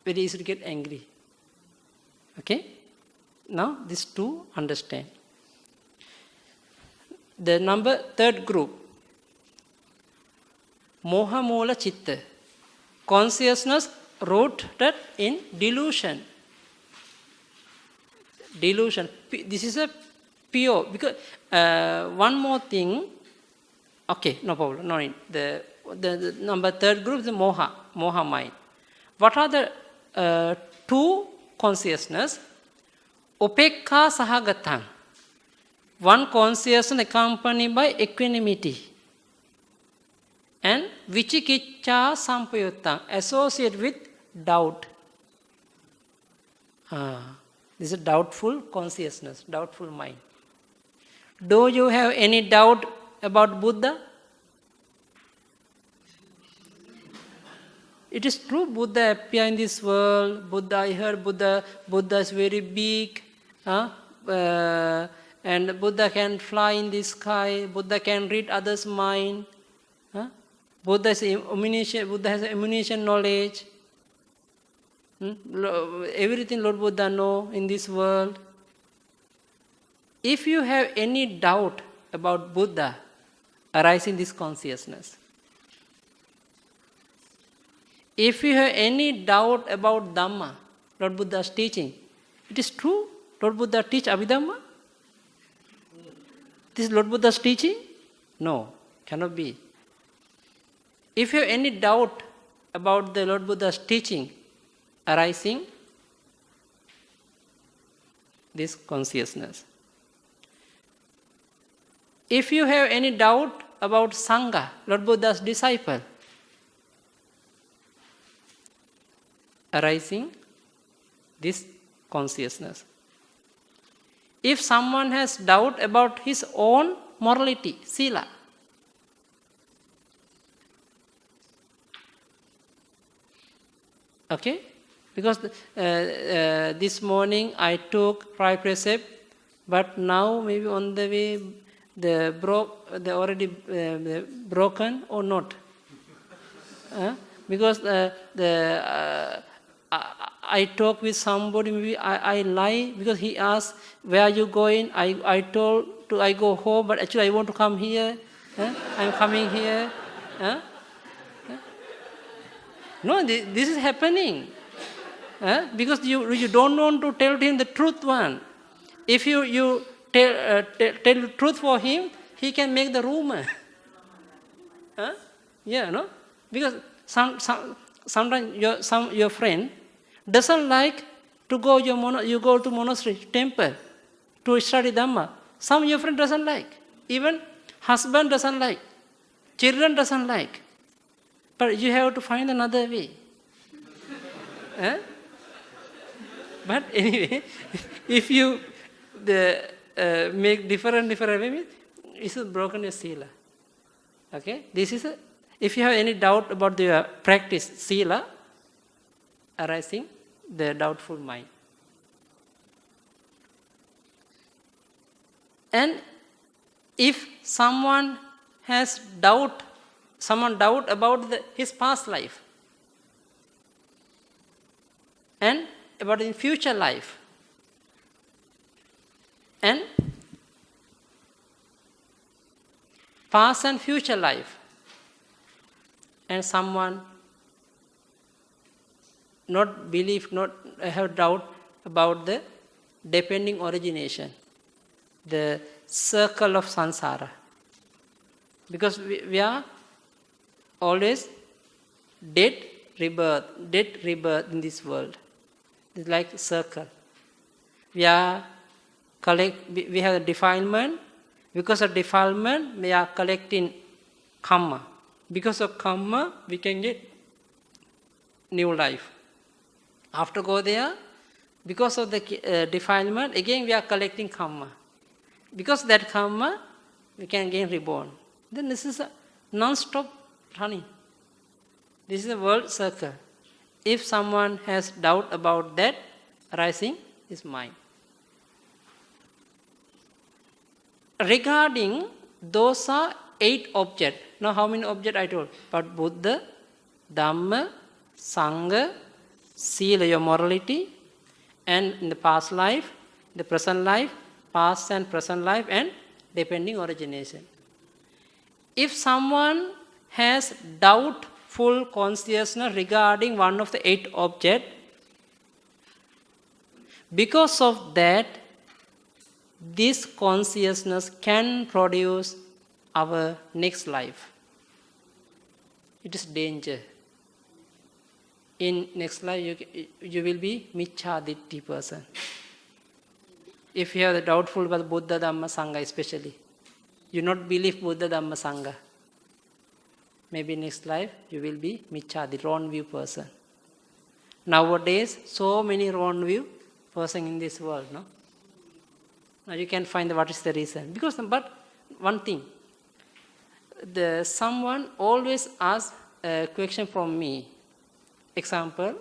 Very easy to get angry. Okay? Now, these two understand. The third group, Moha Moola Chitta, consciousness rooted in delusion. Delusion. This is a pure. Because one more thing. Okay, no problem. No need. The third group is the Moha mind. What are the two consciousness? Upekha Sahagatang. One consciousness accompanied by equanimity. And Vichikiccha Sampayuttang, associated with doubt. This is a doubtful consciousness, doubtful mind. Do you have any doubt about Buddha? It is true, Buddha appeared in this world. Buddha, I heard Buddha is very big. And Buddha can fly in the sky. Buddha can read others' mind. Buddha has omniscient knowledge. Everything Lord Buddha knows in this world. If you have any doubt about Buddha, arise in this consciousness. If you have any doubt about Dhamma, Lord Buddha's teaching, it is true, Lord Buddha teach Abhidhamma? This is Lord Buddha's teaching? No, cannot be. If you have any doubt about the Lord Buddha's teaching, arising this consciousness. If you have any doubt about Sangha, Lord Buddha's disciple, arising this consciousness. If someone has doubt about his own morality, sila, okay? Because this morning I took 5 precepts, but now maybe on the way they already broken or not. Because I talk with somebody, maybe I lie because he asked, where are you going? I told I go home, but actually I want to come here. I'm coming here. No, this is happening. Because you don't want to tell him the truth one. If you tell the truth for him, he can make the rumor. Yeah, no? Because sometimes your friend doesn't like to go you go to monastery, temple, to study Dhamma. Some your friend doesn't like. Even husband doesn't like. Children doesn't like. But you have to find another way. But anyway, if you make different ways, it's broken your sila. Okay? This is if you have any doubt about your practice, sila, arising the doubtful mind. And if someone has doubt about his past life and about in future life, and past and future life, and someone not have doubt about the depending origination, the circle of samsara. Because we are always death, rebirth in this world. It's like a circle. We have a defilement. Because of defilement, we are collecting karma. Because of karma, we can get new life. After go there, because of the defilement, again we are collecting karma. Because of that karma, we can again reborn. Then this is a non-stop running. This is a world circle. If someone has doubt about that, arising is mind. Regarding those are 8 objects. Now how many objects I told? But Buddha, Dhamma, Sangha, Sila, your morality, and in the past life, The present life, past and present life, and depending origination. If someone has doubtful consciousness regarding one of the 8 objects, because of that, this consciousness can produce our next life. It is danger. In next life, you will be Micchaditti person. If you have the doubtful about Buddha, Dhamma, Sangha especially, you not believe Buddha, Dhamma, Sangha, maybe next life you will be Micchaditti, wrong view person. Nowadays, so many wrong view person in this world, no? Now you can find what is the reason. But one thing, someone always asks a question from me. Example,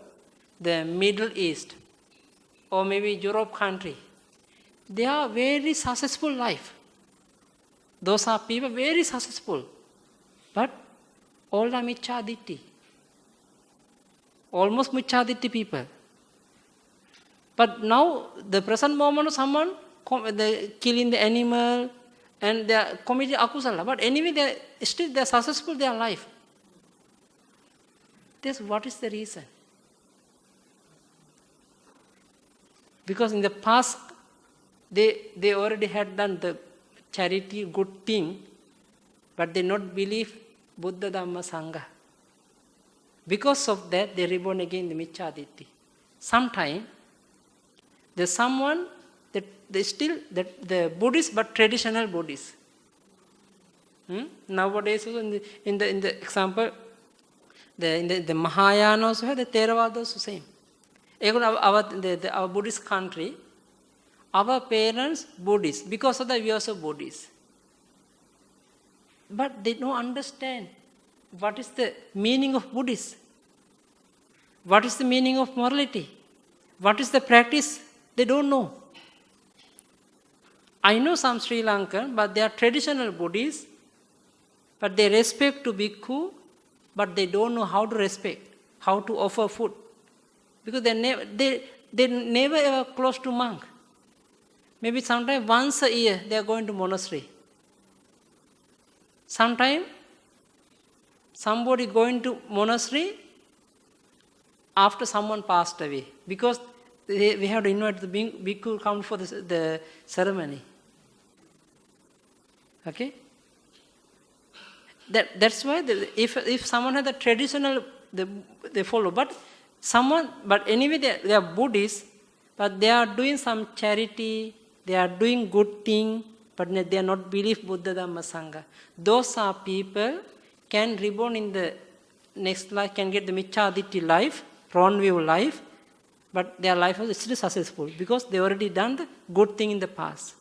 the Middle East or maybe Europe country, they are very successful life. Those are people very successful, but all are Micchaditti. Almost Micchaditti people. But now, the present moment, someone killing the animal and they are committing akusala. But anyway, they are successful in their life. What is the reason? Because in the past, they already had done the charity, good thing, but they not believe Buddha, Dhamma, Sangha. Because of that, they reborn again the Micchaditti. Sometimes, there's someone that they still the Buddhist but traditional Buddhist. Nowadays, in the example, the Mahayana also have the Theravada also same. Our Buddhist country, our parents Buddhist, because of that we also Buddhist. But they don't understand what is the meaning of Buddhist. What is the meaning of morality? What is the practice? They don't know. I know some Sri Lankan, but they are traditional Buddhists, but they respect to bhikkhu, but they don't know how to respect, how to offer food. Because they never ever close to monk. Maybe sometimes once a year they are going to monastery. Sometimes somebody going to monastery after someone passed away. Because we have to invite the bhikkhu come for the ceremony. Okay? That's why if someone has the traditional, they follow. But anyway, they are Buddhists, but they are doing some charity, they are doing good thing, but they are not believe Buddha, Dhamma, Sangha. Those are people can reborn in the next life, can get the Micchaditti life, wrong view life, but their life was still successful because they already done the good thing in the past.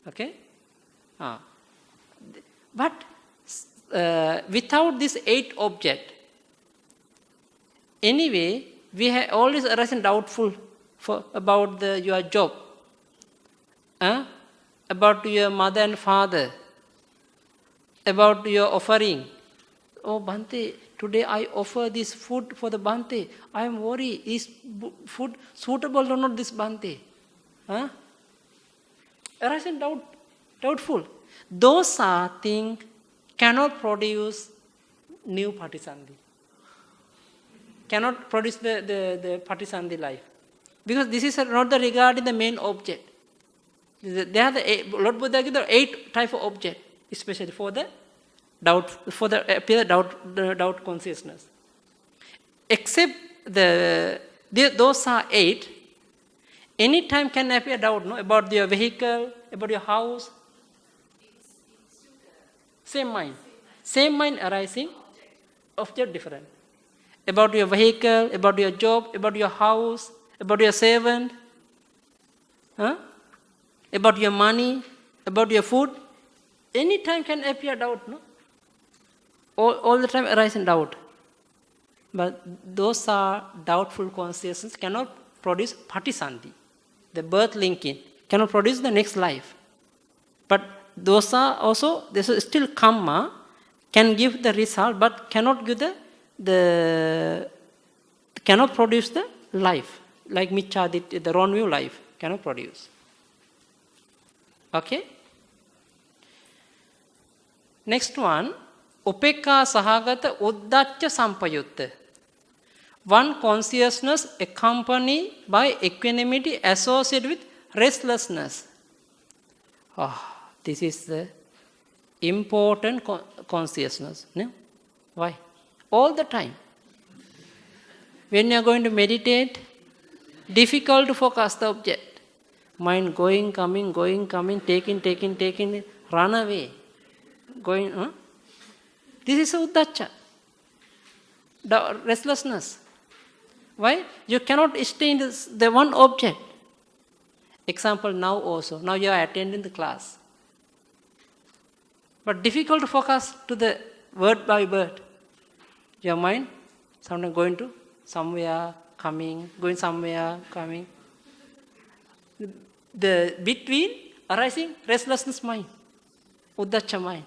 Okay? But without this 8 object, anyway, we have always arisen doubtful about your job, about your mother and father, about your offering. Oh, Bhante, today I offer this food for the Bhante. I am worried, is food suitable or not this Bhante? Arising doubtful. Those are things cannot produce new Patisandhi. Cannot produce the Patisandhi life. Because this is not regarding the main object. They have Lord Buddha gives the 8 type of object, especially for the doubt, for the doubt consciousness. Except those are 8. Any time can appear doubt, no? About your vehicle, about your house. Same mind. Same mind arising, object different. About your vehicle, about your job, about your house, about your servant, about your money, about your food. Any time can appear doubt, no? All the time arising doubt. But those are doubtful consciousness cannot produce Patisandhi, the birth linking, cannot produce the next life. But those are also, this is still karma, can give the result, but cannot give cannot produce the life. like Michadit, the wrong view life, cannot produce. Okay? Next one, Upekka Sahagata Uddacca Sampayutta. One consciousness accompanied by equanimity associated with restlessness. This is the important consciousness. No? Why? All the time. When you are going to meditate, difficult to focus the object. Mind going, coming, taking, run away. Going, This is Uddacha. The restlessness. Why? You cannot stay in the one object. Example, now also. Now you are attending the class. But difficult to focus to the word by word. Your mind, sometimes going to somewhere, coming, going somewhere, coming. The between arising restlessness mind, Uddacha mind.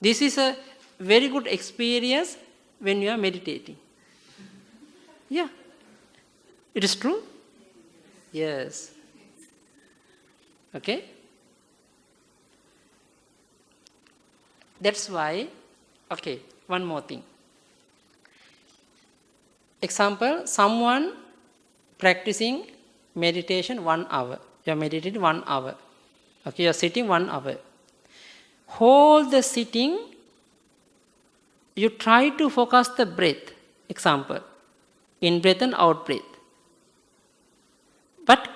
This is a very good experience when you are meditating. Yeah. It is true? Yes. Okay? That's why, okay, one more thing. Example, someone practicing meditation 1 hour. You are meditating 1 hour. Okay, you are sitting 1 hour. Whole the sitting, you try to focus the breath. Example, in breath and out breath. But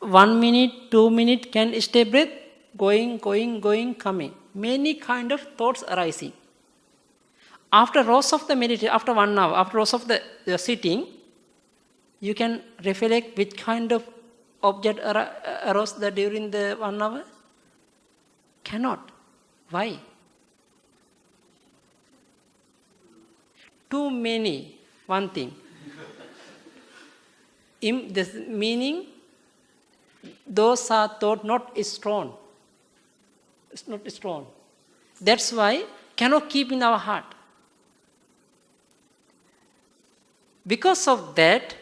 1 minute, 2 minutes can stay breath, going, coming. Many kind of thoughts arising. After rest of the meditation, after 1 hour, after rest of the sitting, you can reflect which kind of object arose during the 1 hour? Cannot. Why? Too many, one thing. This meaning, those are thought not strong. It's not strong. That's why cannot keep in our heart. Because of that,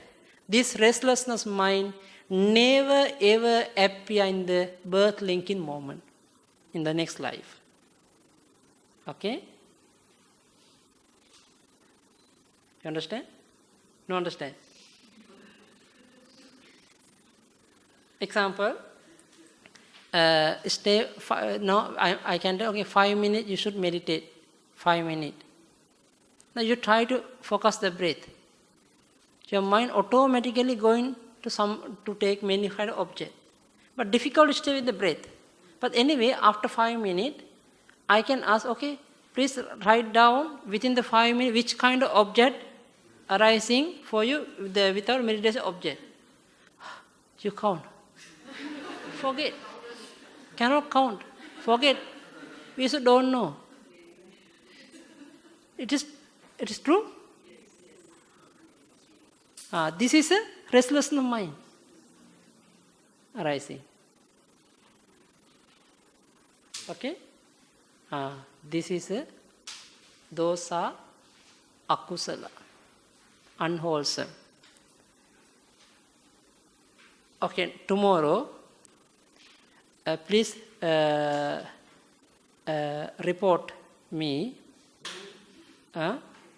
this restlessness mind never ever appear in the birth linking moment in the next life. Okay? You understand? No understand? Example, I can tell, okay, 5 minutes you should meditate. 5 minutes. Now you try to focus the breath. Your mind automatically going to take many kind of object. But difficult to stay with the breath. But anyway, after 5 minutes, I can ask, okay, please write down within the 5 minutes which kind of object arising for you without meditation object. You count. Forget. Cannot count. Forget. We also don't know. It is true? This is a restlessness mind arising. Okay? This is a dosa akusala, unwholesome. Okay, tomorrow, please report me.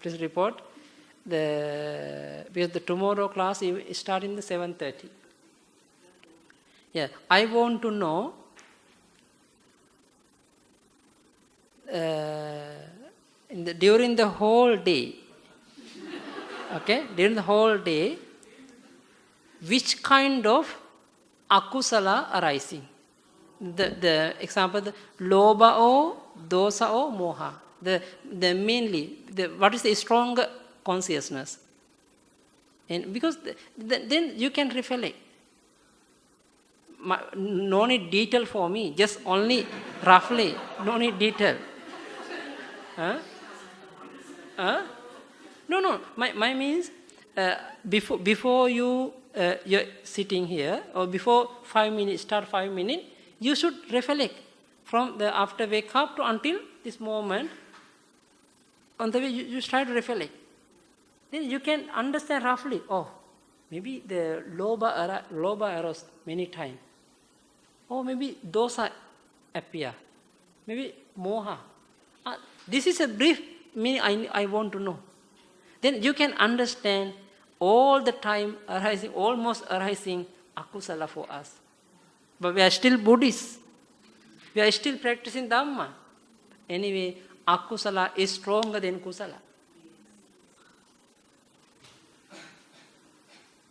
Please report because the tomorrow class is starting the 7:30. Yeah, I want to know during the whole day. Okay, during the whole day, which kind of akusala arising? The example, the loba or dosa or moha. The mainly, what is the stronger consciousness? And because then you can reflect. No need detail for me, just only roughly. No need detail. No. My means before you're sitting here, or before 5 minutes, start 5 minutes, you should reflect from the after wake up to until this moment. On the way you try to reflect. Then you can understand roughly, oh, maybe the loba arose many times. Or maybe dosa appear. Maybe moha. This is a brief meaning I want to know. Then you can understand all the time arising, almost arising akusala for us. But we are still Buddhists. We are still practicing Dhamma. Anyway, akusala is stronger than kusala.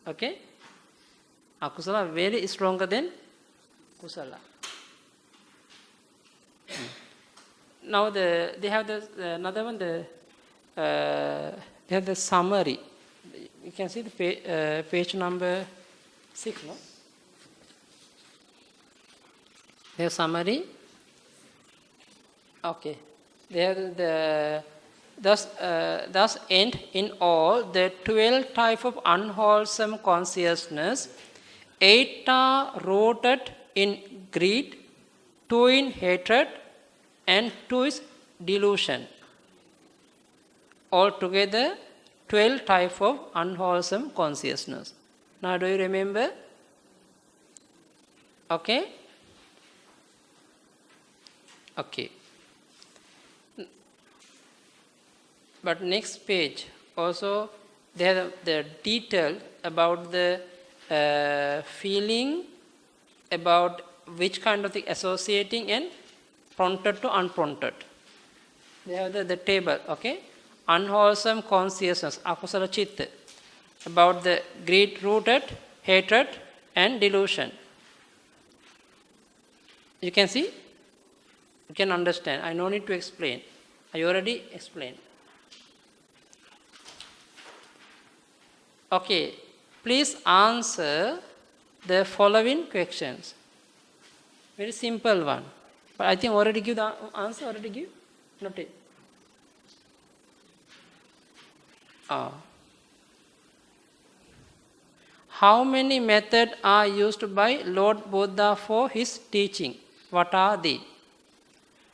Okay? Akusala very stronger than kusala. Now they have another one. They have the summary. You can see the page number 6. No? They have summary. Okay. They have thus end in all the 12 type of unwholesome consciousness. 8 are rooted in greed, 2 in hatred, and 2 is delusion. Altogether, 12 type of unwholesome consciousness. Now, do you remember? Okay? Okay. But next page also they have the detail about the feeling, about which kind of thing associating and prompted to unprompted. They have the table, okay? Unwholesome consciousness, akusala chitta, about the greed-rooted, hatred and delusion. You can see? You can understand. I no need to explain. I already explained. Okay, please answer the following questions. Very simple one. But I think already give the answer, already give? Not it. How many methods are used by Lord Buddha for his teaching? What are they?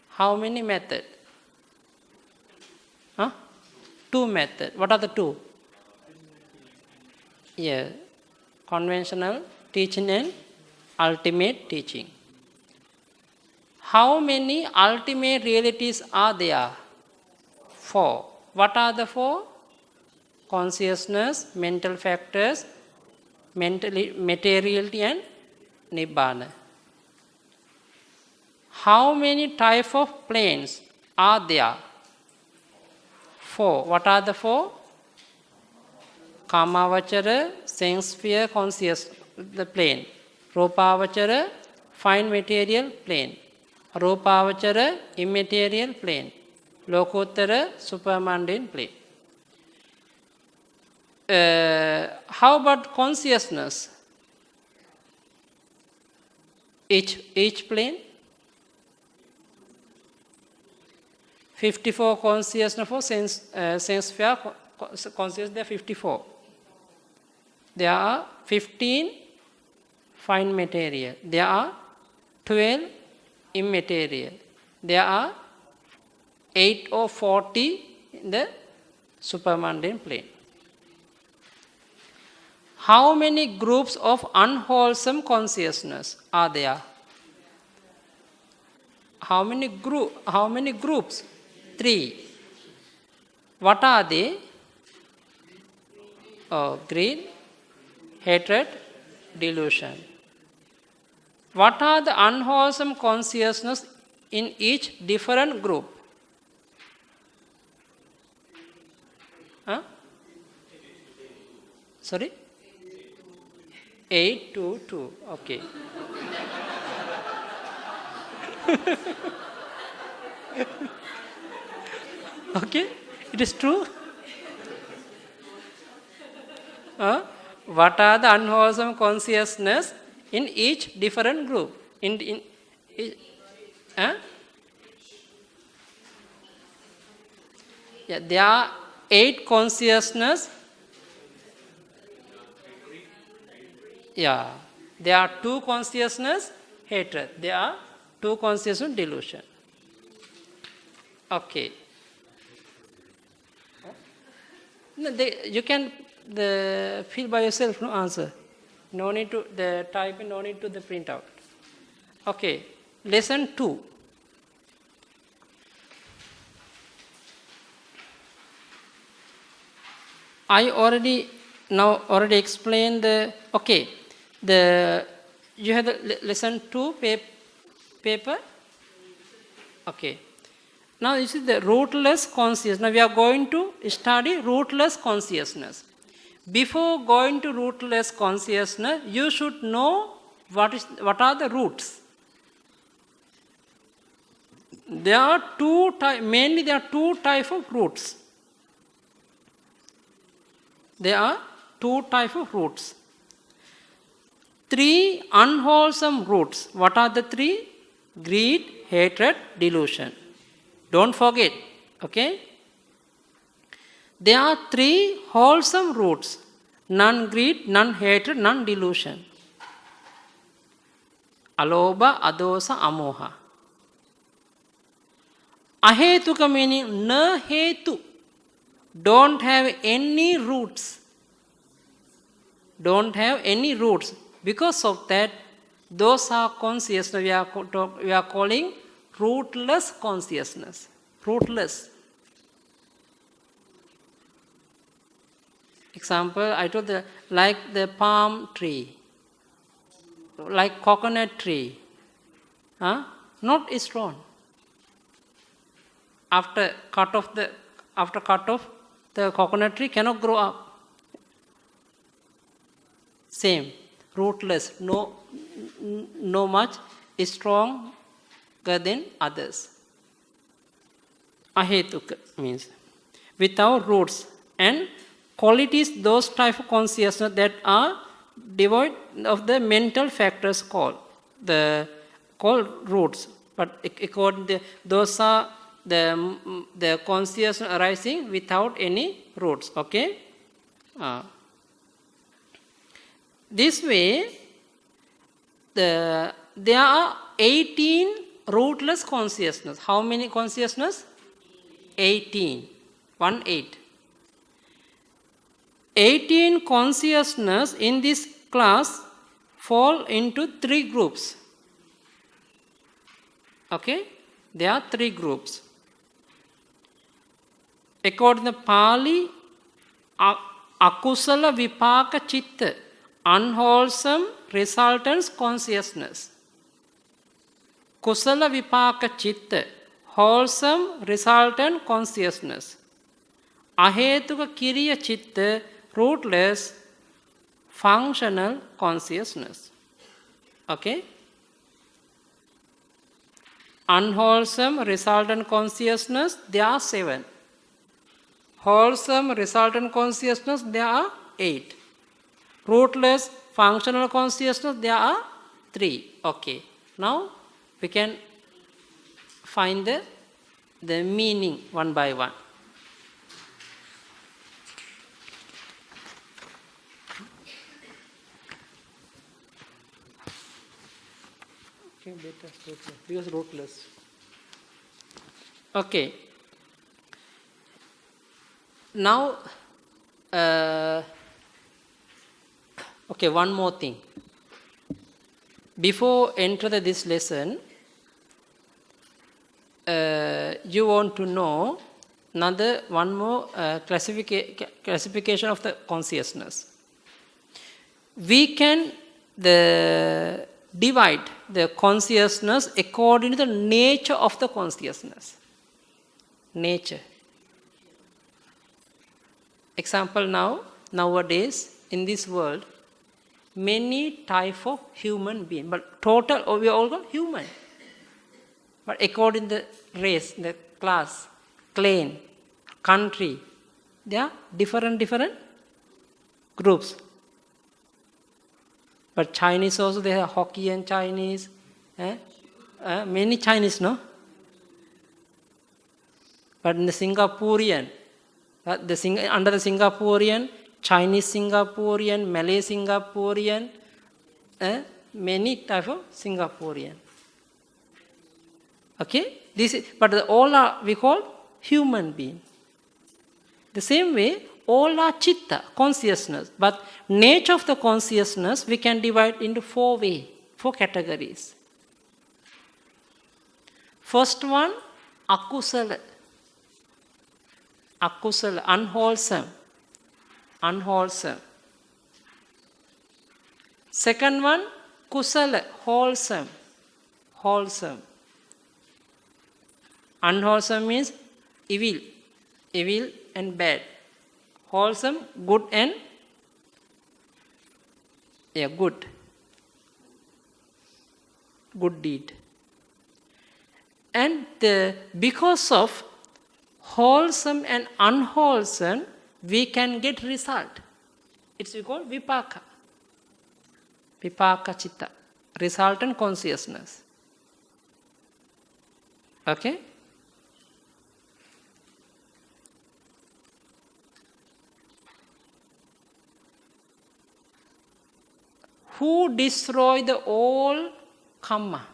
How many methods? 2 methods. What are the 2? Yeah, conventional teaching and ultimate teaching. How many ultimate realities are there? 4. What are the 4? Consciousness, mental factors, materiality and nibbana. How many types of planes are there? 4. What are the 4? Kamavachara, sense sphere, conscious, the plane. Rupavachara, fine material plane. Rupavachara, immaterial plane. Lokuttara, supermundane plane. How about consciousness? Each plane? 54 consciousness for sense sphere, consciousness, there are 54. There are 15 fine material. There are 12 immaterial. There are 8 or 40 in the supermundane plane. How many groups of unwholesome consciousness are there? How many groups? 3. What are they? Greed, hatred, delusion. What are the unwholesome consciousness in each different group? Sorry? 8 to 2. Okay. Okay, it is true. What are the unwholesome consciousness in each different group? Yeah, there are 8 consciousness. Yeah, there are 2 consciousness, hatred. There are 2 consciousness, delusion. Okay. No, you can the fill by yourself, no answer. No need to the typing, no need to the printout. Okay, lesson 2. I already explained the, okay, you have the lesson 2 paper? Okay. Now this is the rootless consciousness. Now we are going to study rootless consciousness. Before going to rootless consciousness, you should know what are the roots. There are mainly there are two types of roots. There are two types of roots. 3 unwholesome roots. What are the 3? Greed, hatred, delusion. Don't forget, okay? There are 3 wholesome roots. None greed, none hatred, none delusion. Alobha, adosa, amoha. Ahetuka meaning na hetu. Don't have any roots. Don't have any roots. Because of that, those are consciousness we are calling rootless consciousness. Rootless. Example, I told like the palm tree, like coconut tree. Not strong. After cut off the coconut tree cannot grow up. Same, rootless, no much stronger than others. Ahetuka means without roots, and qualities those type of consciousness that are devoid of the mental factors called roots. But according to those are the consciousness arising without any roots. Okay. This way, there are 18 rootless consciousness. How many consciousness? 18. 18. 18 consciousness in this class fall into 3 groups. Okay? There are 3 groups. According to Pali, akusala vipaka chitta, unwholesome resultants consciousness. Kusala vipaka chitta, wholesome resultant consciousness. Ahetuka kiriya chitta, rootless functional consciousness. Okay? Unwholesome resultant consciousness, there are 7. Wholesome resultant consciousness, there are 8. Rootless functional consciousness, there are 3. Okay. Now we can find the meaning one by one. Okay, better because rootless. Okay. Now, okay, one more thing. Before enter this lesson, you want to know one more classification of the consciousness. We can divide the consciousness according to the nature of the consciousness. Nature. Example nowadays in this world, many type of human being, but total we are all human. But according to the race, the class, clan, country, there are different groups. But Chinese also, they have Hokkien Chinese, many Chinese, no? But in the Singaporean, under the Singaporean, Chinese Singaporean, Malay Singaporean, many type of Singaporean. Okay, but all are we call human being. The same way, all are chitta, consciousness. But nature of the consciousness we can divide into four categories. First one, akusala. Akusala, unwholesome. Second one, kusala, wholesome. Unwholesome means evil and bad. Wholesome, good and good deed. And because of wholesome and unwholesome, we can get result. It's called vipaka. Vipaka chitta, resultant consciousness. Okay? Who destroy the all karma?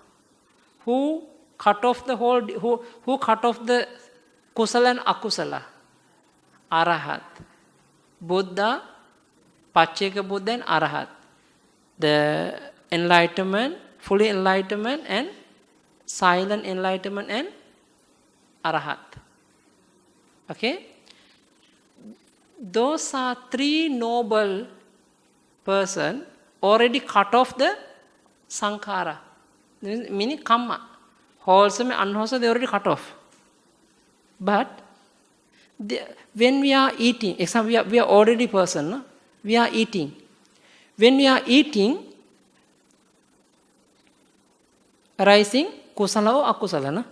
Who cut off the whole? Who cut off the kusala and akusala? Arahat. Buddha, Pacceka Buddha and Arahat. The enlightenment, fully enlightenment and silent enlightenment and Arahat. Okay? Those are three noble persons already cut off the sankhara, meaning karma. Wholesome and unwholesome, they already cut off. But when we are eating, example, we are already person, no? We are eating. When we are eating, arising kusala or akusala, no?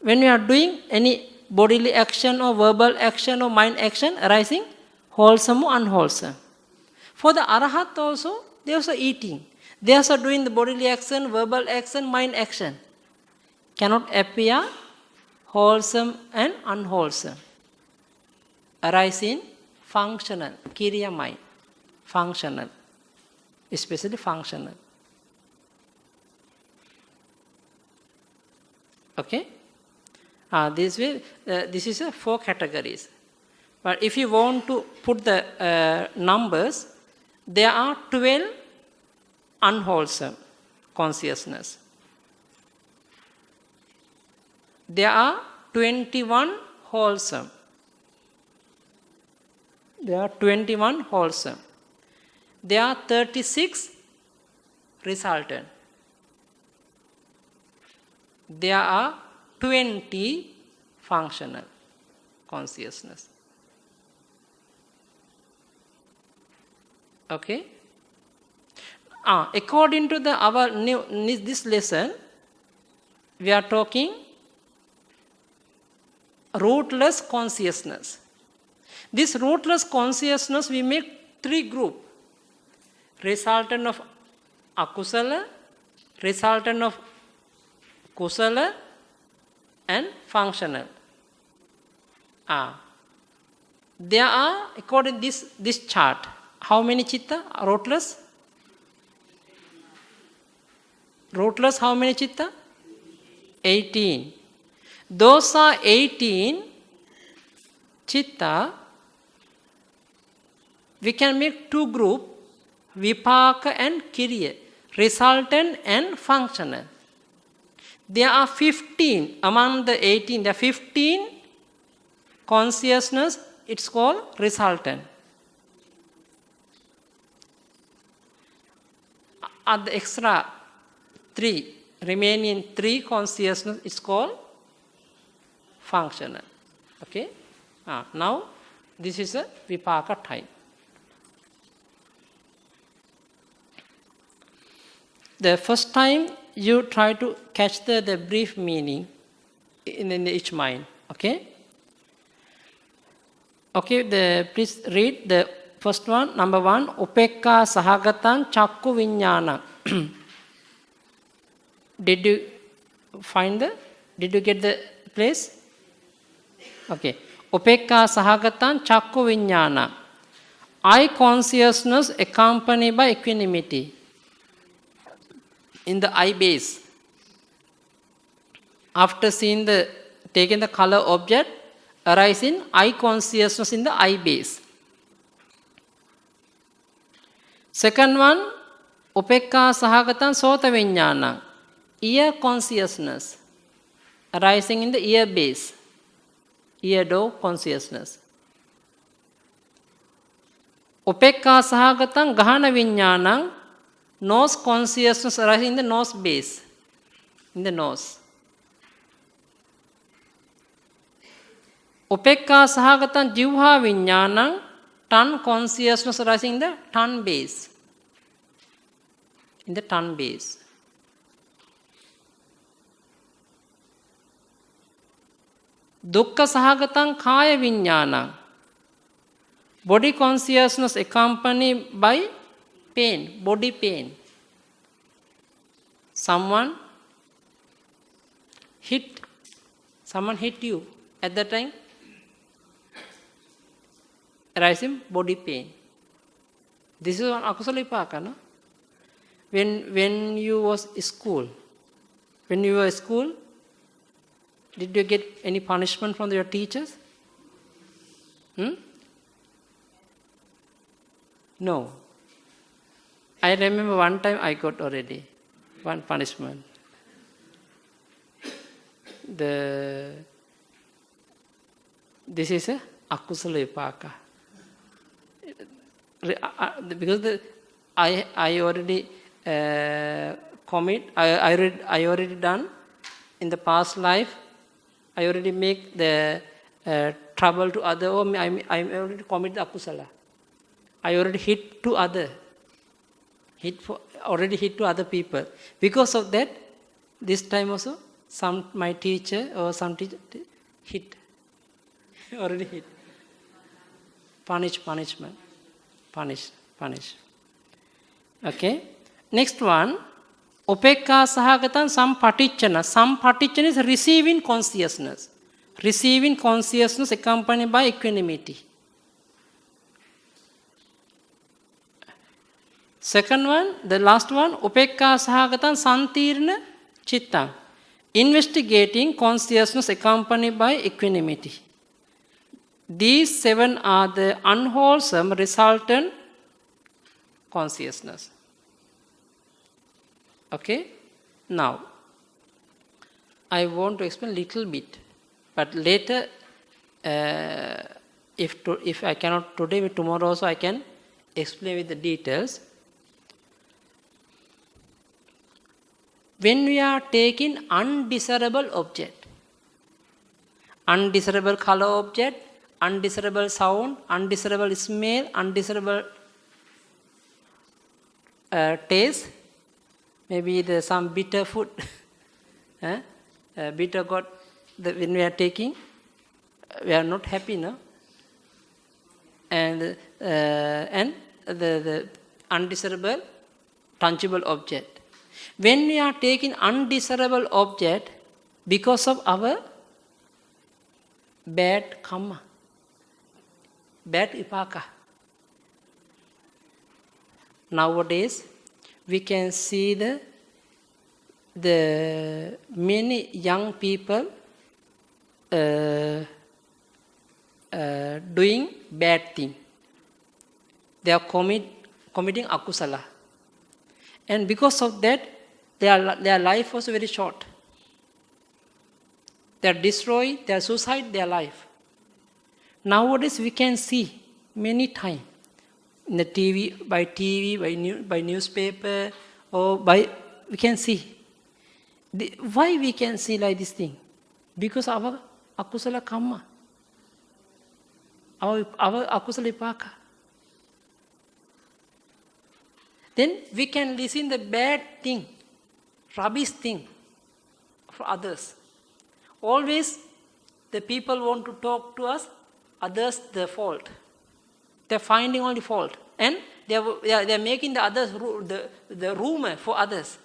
When we are doing any bodily action or verbal action or mind action, arising wholesome or unwholesome. For the arahat also, they are also eating. They are also doing the bodily action, verbal action, mind action. Cannot appear wholesome and unwholesome. Arise in functional, kiriya mind. Functional. Especially functional. Okay? This is 4 categories. But if you want to put the numbers, there are 12 unwholesome consciousness. There are 21 wholesome. There are 21 wholesome. There are 36 resultant. There are 20 functional consciousness. Okay? According to this lesson, we are talking rootless consciousness. This rootless consciousness, we make 3 groups. Resultant of akusala, resultant of kusala, and functional. There are, according to this chart, how many chitta are rootless? Rootless, how many chitta? 18. Those are 18 chitta. We can make 2 groups, vipaka and kiriya, resultant and functional. There are 15 among the 18. There are 15 consciousness. It's called resultant. At the extra 3, remaining 3 consciousness, it's called functional. Okay? Now, this is a vipaka type. The first time you try to catch the brief meaning in each mind. Okay? Okay, please read the first one. Number 1, upekka sahagatan chakku viññāna. Did you get the place? Okay. Upekka sahagatan chakku viññāna. Eye consciousness accompanied by equanimity. In the eye base. After taking the color object, arising eye consciousness in the eye base. Second one, upekka sahagatan sota viññānaṁ, ear consciousness arising in the ear base, ear door consciousness. Upekka sahagatan gahana viññānaṁ, nose consciousness arising in the nose base, in the nose. Upekka sahagatan jivha viññānaṁ, tongue consciousness arising in the tongue base, in the tongue base. Dukkha sahagatan kaya viññānaṁ, body consciousness accompanied by pain, body pain. Someone hit you at that time, arising body pain. This is one akusala vipaka, no? When you was school, when you were at school, did you get any punishment from your teachers? No. I remember one time I got already one punishment. This is a akusala vipaka. Because I already I already done in the past life. I already make the trouble to other, or I already commit the akusala. I already hit to other, already hit to other people. Because of that, this time also, my teacher or some teacher hit, already hit. Punishment. Punish. Okay. Next one, upekka sahagatan sampatichana. Sampatichana is receiving consciousness. Receiving consciousness accompanied by equanimity. Second one, the last one, upekka sahagatan santirna chitta. Investigating consciousness accompanied by equanimity. These 7 are the unwholesome resultant consciousness. Okay? Now, I want to explain a little bit, but later, if I cannot today, tomorrow also I can explain with the details. When we are taking undesirable object, undesirable color object, undesirable sound, undesirable smell, undesirable taste, maybe some bitter food, bitter got, when we are taking, we are not happy, no? And the undesirable, tangible object. When we are taking undesirable object because of our bad karma, bad vipaka. Nowadays, we can see the many young people doing bad thing. They are committing akusala. And because of that, their life was very short. They are destroyed, they are suicide their life. Nowadays we can see many times in the TV, by newspaper, or we can see. Why we can see like this thing? Because our akusala karma, our akusala vipaka. Then we can listen the bad thing, rubbish thing for others. Always the people want to talk to us, others the fault. They're finding only fault. And they're making the others, the rumor for others.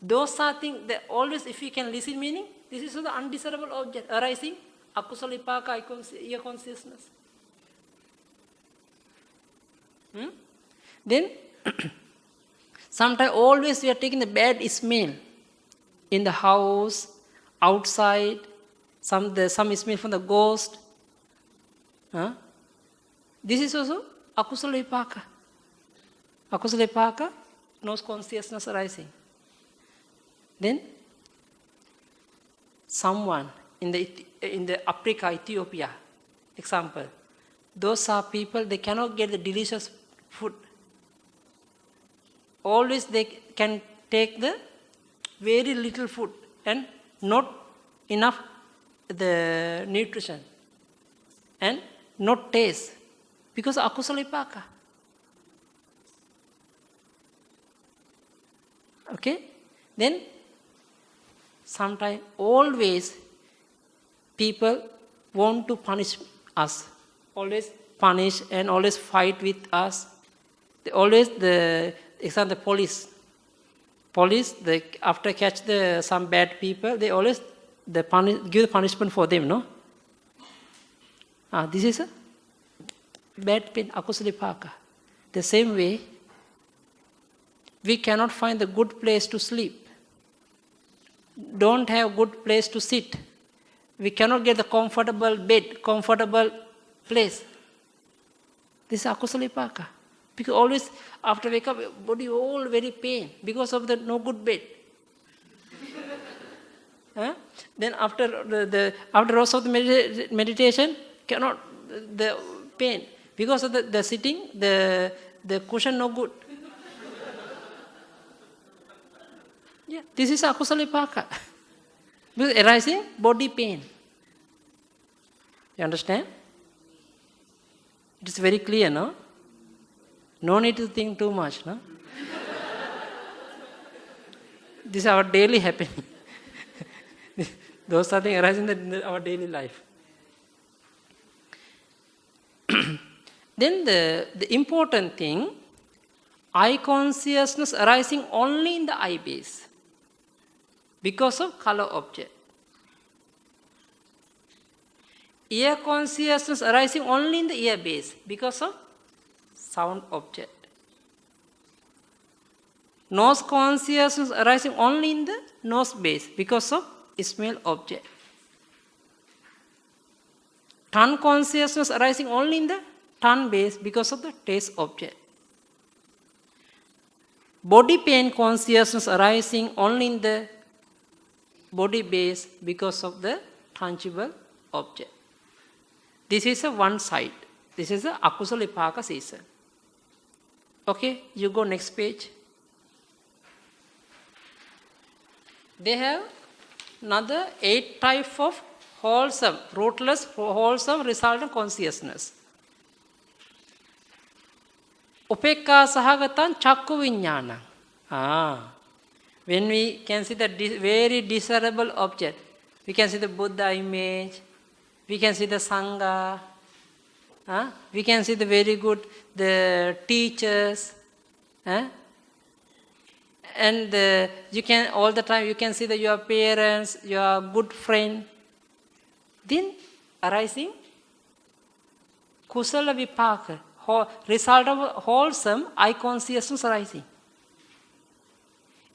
Those are things that always, if you can listen, meaning, this is the undesirable object arising, akusala vipaka, ear consciousness. Then, sometimes always we are taking the bad smell in the house, outside, some smell from the ghost, Huh? This is also akusala vipaka. Akusala vipaka, no consciousness arising. Then someone in the Africa, Ethiopia, example, those are people, they cannot get the delicious food. Always they can take the very little food and not enough the nutrition and not taste because akusala vipaka. Okay? Then sometimes always people want to punish us. Always punish and always fight with us. They always example the police. Police, they after catch some bad people, they always give the punishment for them, no? This is a bad pain, akusala vipaka. The same way, we cannot find the good place to sleep. Don't have good place to sit. We cannot get the comfortable bed, comfortable place. This is akusala vipaka. Because always after wake up, body all very pain because of the no good bed. Then after after rest of the meditation, cannot the pain because of the sitting, the cushion no good. Yeah, this is akusala vipaka. Because arising body pain. You understand? It is very clear, no? No need to think too much, no? This is our daily happening. Those are things arising in our daily life. Then the important thing, eye consciousness arising only in the eye base because of color object. Ear consciousness arising only in the ear base because of sound object. Nose consciousness arising only in the nose base because of smell object. Tongue consciousness arising only in the tongue base because of the taste object. Body pain consciousness arising only in the body base because of the tangible object. This is a one side. This is the akusala vipaka season. Okay, you go next page. They have another 8 types of wholesome, rootless, wholesome resultant consciousness. Upekka sahagatan chakku viññāna. When we can see the very desirable object, we can see the Buddha image, we can see the Sangha, we can see the very good the teachers, and you can all the time you can see your parents, your good friend. Then arising kusala vipaka, result of wholesome eye consciousness arising.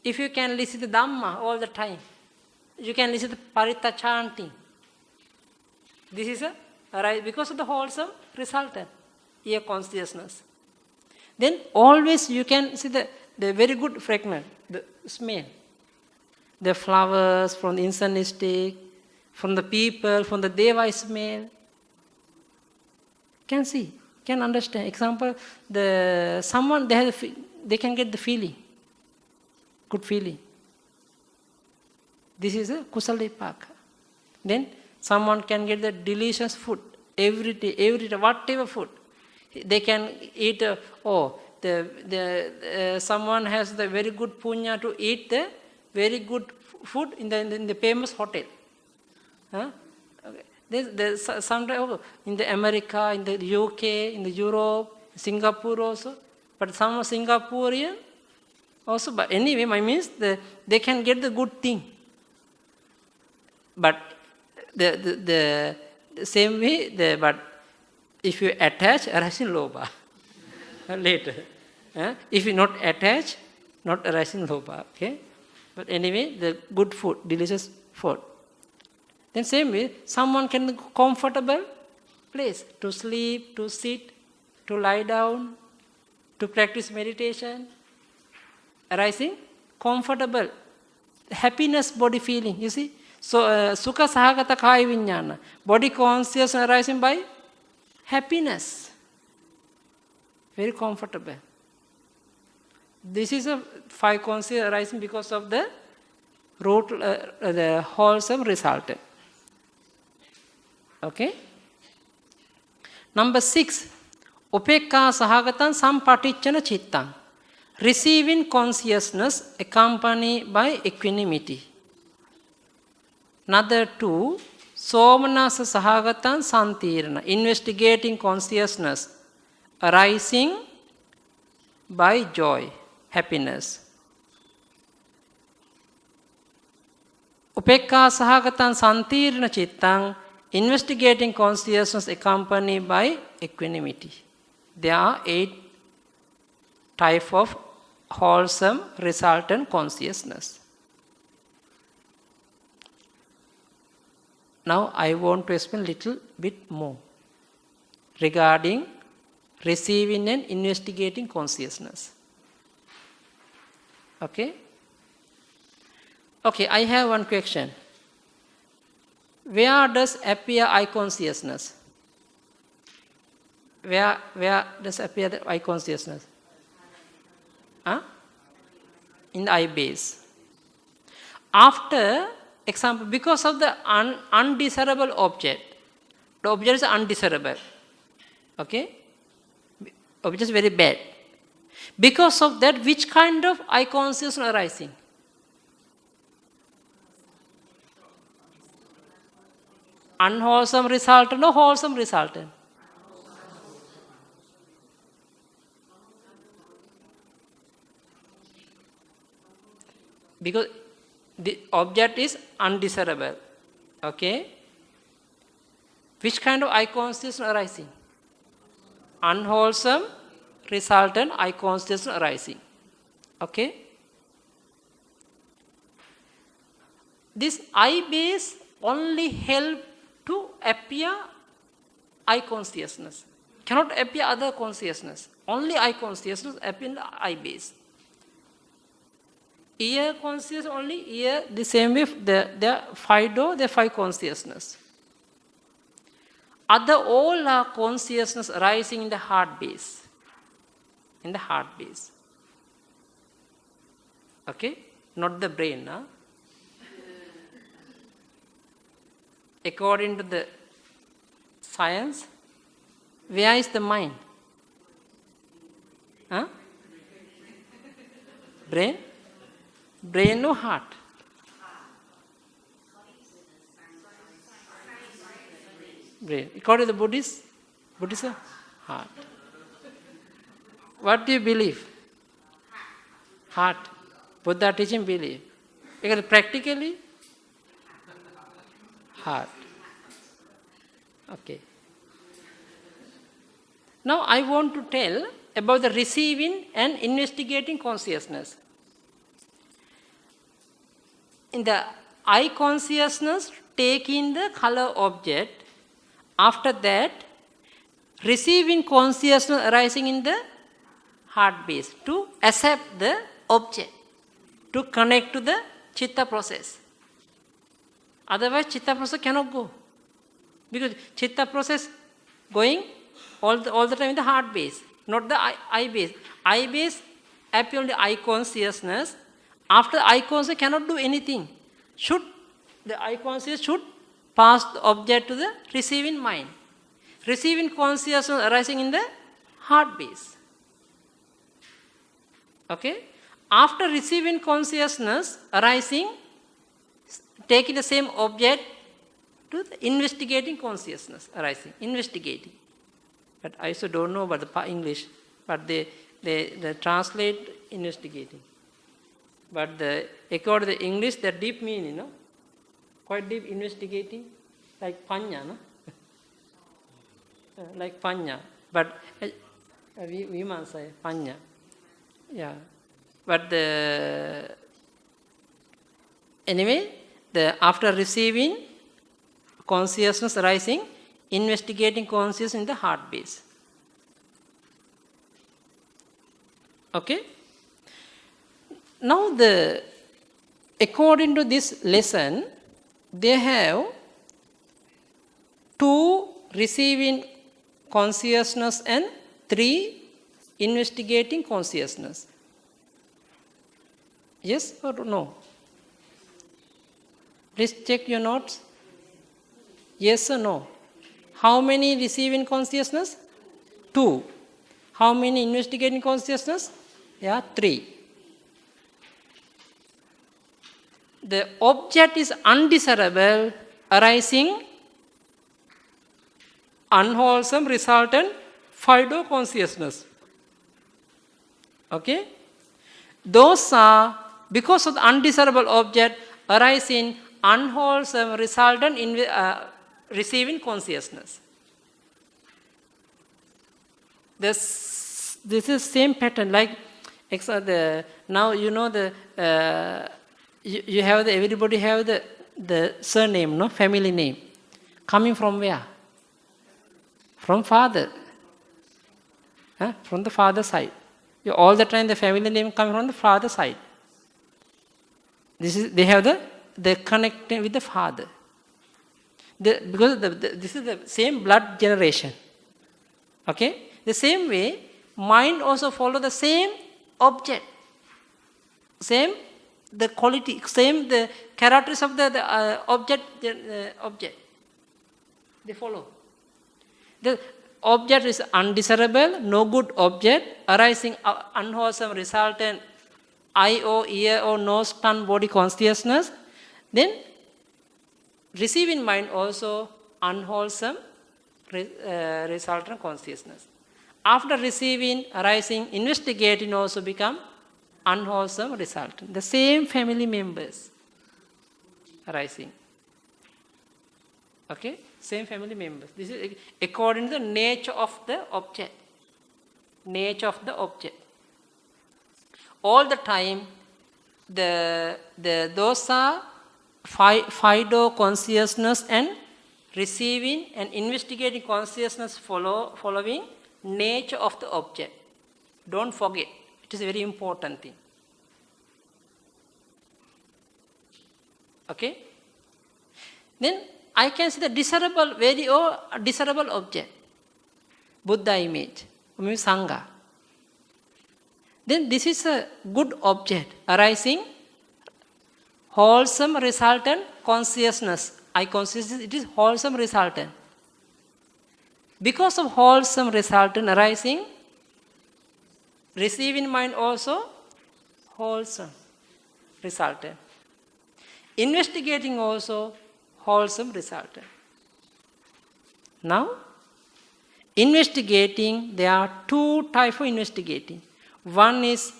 If you can listen to Dhamma all the time, you can listen to Paritta chanting. This is because of the wholesome resultant, ear consciousness. Then always you can see the very good fragrance, the smell. The flowers from the incense stick, from the people, from the deva smell. Can see, can understand. Example, someone they can get the feeling, good feeling. This is a kusala vipaka. Then someone can get the delicious food every day, whatever food. They can eat, someone has the very good punya to eat the very good food in the famous hotel. Okay. Sometimes in the America, in the UK, in the Europe, Singapore also. But some Singaporean also, but anyway, my means they can get the good thing. But the same way, but if you attach, arising lobha later. If you not attach, not arising lobha. Okay. But anyway, the good food, delicious food. Then same way, someone can be comfortable place to sleep, to sit, to lie down, to practice meditation. Arising comfortable, happiness body feeling, you see. So, sukha sahagata kaya vinyana, body consciousness arising by happiness. Very comfortable. This is a 5 consciousness arising because of the root, the wholesome resultant. Okay? Number 6. Upekka sahagatan sampatichana chittang. Receiving consciousness accompanied by equanimity. Another 2. Somanasa sahagatan santirana. Investigating consciousness arising by joy, happiness. Upekka sahagatan santirana chittang. Investigating consciousness accompanied by equanimity. There are 8 types of wholesome resultant consciousness. Now I want to explain a little bit more regarding receiving and investigating consciousness. Okay? Okay, I have one question. Where does appear eye consciousness? Where does appear the eye consciousness? Huh? In the eye base. After example, because of the undesirable object, the object is undesirable. Okay? Object is very bad. Because of that, which kind of eye consciousness arising? Unwholesome resultant or wholesome resultant? Because the object is undesirable. Okay? Which kind of eye consciousness arising? Unwholesome resultant eye consciousness arising. Okay? This eye base only help to appear eye consciousness. Cannot appear other consciousness. Only eye consciousness appear in the eye base. Ear consciousness only ear, the same way the 5 door, the 5 consciousness. Other all are consciousness arising in the heart base. In the heart base. Okay? Not the brain. Huh? According to the science, where is the mind? Huh? Brain? Brain or heart? Brain. According to the Buddhism, heart. What do you believe? Heart. Buddha teaching believe. Because practically, heart. Okay. Now I want to tell about the receiving and investigating consciousness. In the eye consciousness, taking the color object, after that, receiving consciousness arising in the heart base to accept the object, to connect to the chitta process. Otherwise, chitta process cannot go. Because chitta process going all the time in the heart base, not the eye base. Eye base appear only eye consciousness. After eye consciousness cannot do anything. The eye consciousness should pass the object to the receiving mind. Receiving consciousness arising in the heart base. Okay? After receiving consciousness arising, taking the same object to the investigating consciousness arising. Investigating. But I also don't know about the English, but they translate investigating. But according to the English, the deep meaning, no? Quite deep investigating, like panya, no? Like panya. But we must say panya. Yeah. But anyway, after receiving consciousness arising, investigating consciousness in the heart base. Okay? Now according to this lesson, they have 2 receiving consciousness and 3 investigating consciousness. Yes or no? Please check your notes. Yes or no? How many receiving consciousness? 2. How many investigating consciousness? Yeah, 3. The object is undesirable, arising unwholesome resultant Fido consciousness. Okay? Those are, because of the undesirable object, arising unwholesome resultant in receiving consciousness. This is same pattern, like now you know you have everybody have the surname, no, family name, coming from where? From father, from the father side. All the time the family name coming from the father side. They have the connecting with the father. Because this is the same blood generation. Okay? The same way, mind also follow the same object, same the quality, same the characters of the object. They follow. The object is undesirable, no good object, arising unwholesome resultant eye or ear or nose, tongue, body consciousness. Then receiving mind also unwholesome resultant consciousness. After receiving, arising, investigating also become unwholesome resultant. The same family members arising. Okay? Same family members. This is according to the nature of the object. Nature of the object. All the time, those are Fido consciousness and receiving and investigating consciousness following nature of the object. Don't forget. It is a very important thing. Okay? Then I can see the desirable, desirable object. Buddha image, maybe Sangha. Then this is a good object arising wholesome resultant consciousness. I consciousness, it is wholesome resultant. Because of wholesome resultant arising, receiving mind also wholesome resultant. Investigating also wholesome resultant. Now, investigating, there are 2 types of investigating. One is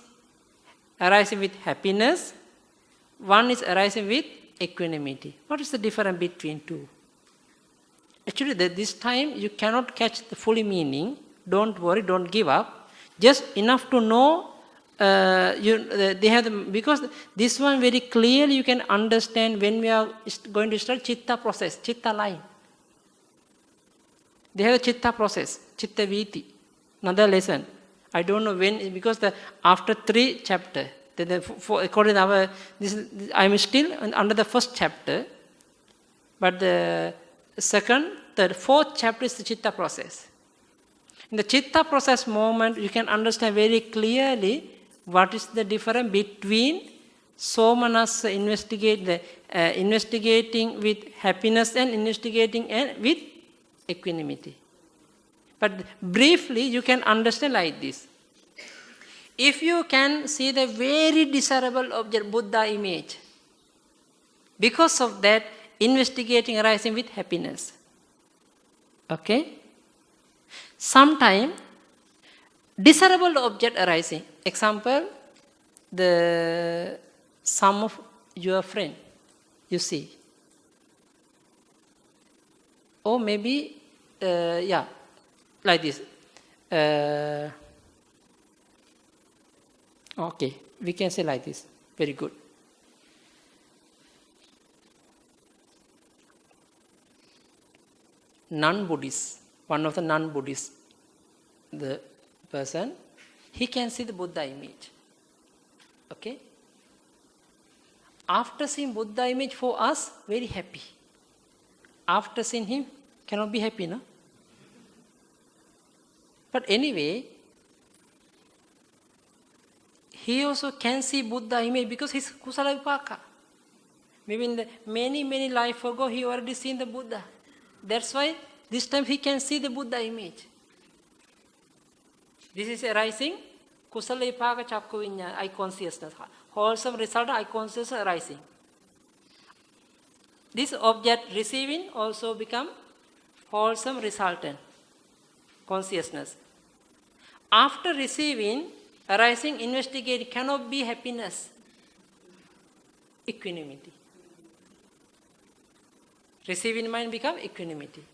arising with happiness, one is arising with equanimity. What is the difference between 2? Actually, this time you cannot catch the full meaning. Don't worry, don't give up. Just enough to know. They have because this one very clearly you can understand when we are going to start chitta process, chitta line. They have a chitta process, chitta viti. Another lesson. I don't know when, because after 3 chapters, according to our, I am still under the first chapter, but the second, third, 4th chapter is the chitta process. In the chitta process moment, you can understand very clearly what is the difference between somanas investigating with happiness and investigating and with equanimity. But briefly, you can understand like this. If you can see the very desirable object, Buddha image, because of that, investigating arising with happiness. Okay? Sometimes, desirable object arising. Example, some of your friend, you see. Or maybe, like this. Okay, we can say like this. Very good. non-Buddhist, one of the non-Buddhist, the person, he can see the Buddha image. Okay? After seeing Buddha image, for us, very happy. After seeing him, cannot be happy, no? But anyway, he also can see Buddha image because he's Kusala Vipaka. Maybe in the many life ago, he already seen the Buddha. That's why this time he can see the Buddha image. This is arising Kusala Vipaka Chakku Vinyana, eye consciousness. Wholesome result, eye consciousness arising. This object receiving also become wholesome resultant consciousness. After receiving, arising, investigate cannot be happiness, equanimity. Receiving mind become equanimity.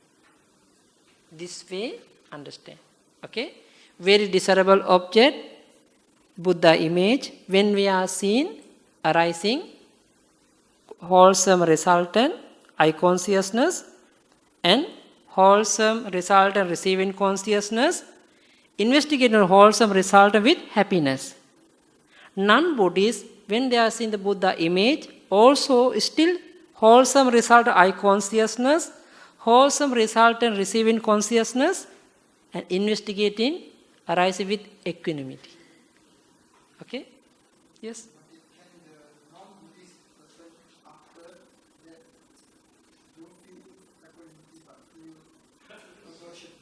This way, understand. Okay? Very desirable object, Buddha image, when we are seen, arising, wholesome resultant, eye consciousness, and wholesome resultant receiving consciousness, investigating wholesome resultant with happiness. Non-Buddhists, when they are seeing the Buddha image, also still wholesome resultant eye consciousness, wholesome resultant receiving consciousness, and investigating arising with equanimity. Okay? Yes? Can the non-Buddhist person after that don't feel equanimity but feel aversion?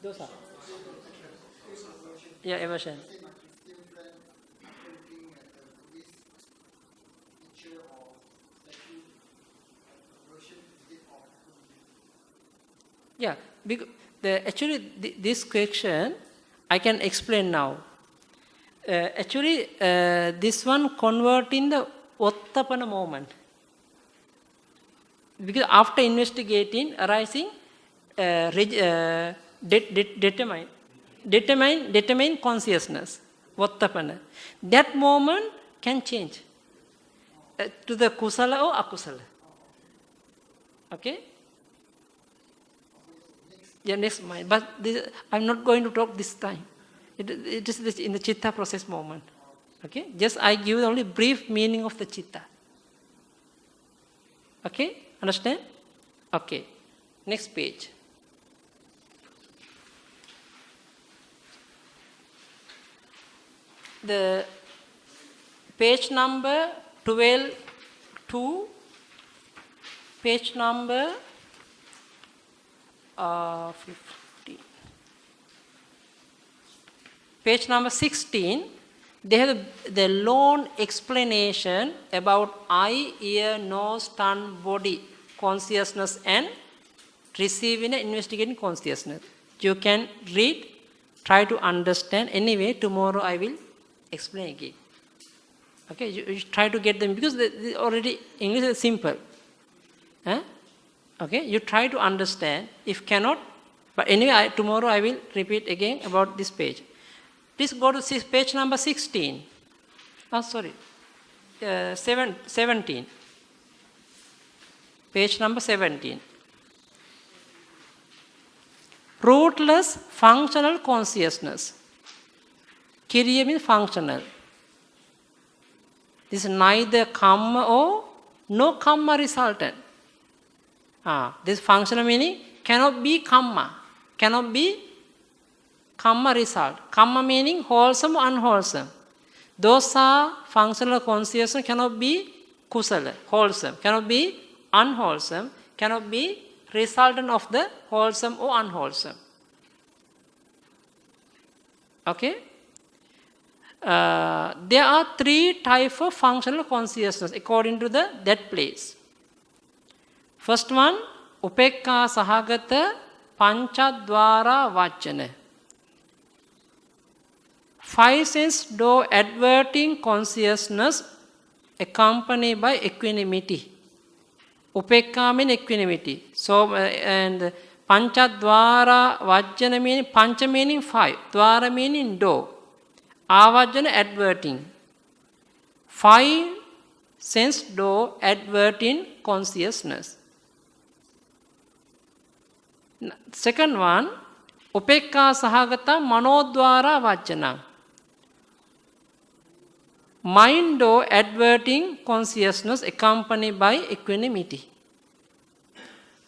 Those are. Yeah, aversion. Say my Christian friend, after looking at the Buddhist picture or statue, aversion is it or equanimity? Yeah, because actually this question I can explain now. This one converting the Ottapana moment. Because after investigating, arising, determine consciousness, Ottapana. That moment can change to the Kusala or Akusala. Okay? Yeah, next mind. But this, I'm not going to talk this time. It is in the Chitta process moment. Okay? Just I give only brief meaning of the Chitta. Okay? Understand? Okay. Next page. The page number 12 to page number 15. Page number 16, they have the long explanation about eye, ear, nose, tongue, body, consciousness and receiving and investigating consciousness. You can read, try to understand. Anyway, tomorrow I will explain again. Okay, you try to get them because they already English is simple. Okay, you try to understand. If cannot, but anyway, tomorrow I will repeat again about this page. Please go to page number 16. 17. Page number 17. Rootless functional consciousness. Kiriya means functional. This is neither kamma or no kamma resultant. This functional meaning cannot be kamma. Cannot be kamma result. Kamma meaning wholesome or unwholesome. Those are functional consciousness cannot be kusala, wholesome. Cannot be unwholesome. Cannot be resultant of the wholesome or unwholesome. Okay? There are three types of functional consciousness according to that place. First one, upekka sahagata panchadvara vachana. 5 sense door adverting consciousness accompanied by equanimity. Upekka means equanimity. So, and panchadvara vajjana meaning, pancha meaning 5, dvara meaning door. Avajjana adverting. 5 sense door adverting consciousness. Second one, upekka sahagata manodwara vajjana. Mind or adverting consciousness accompanied by equanimity.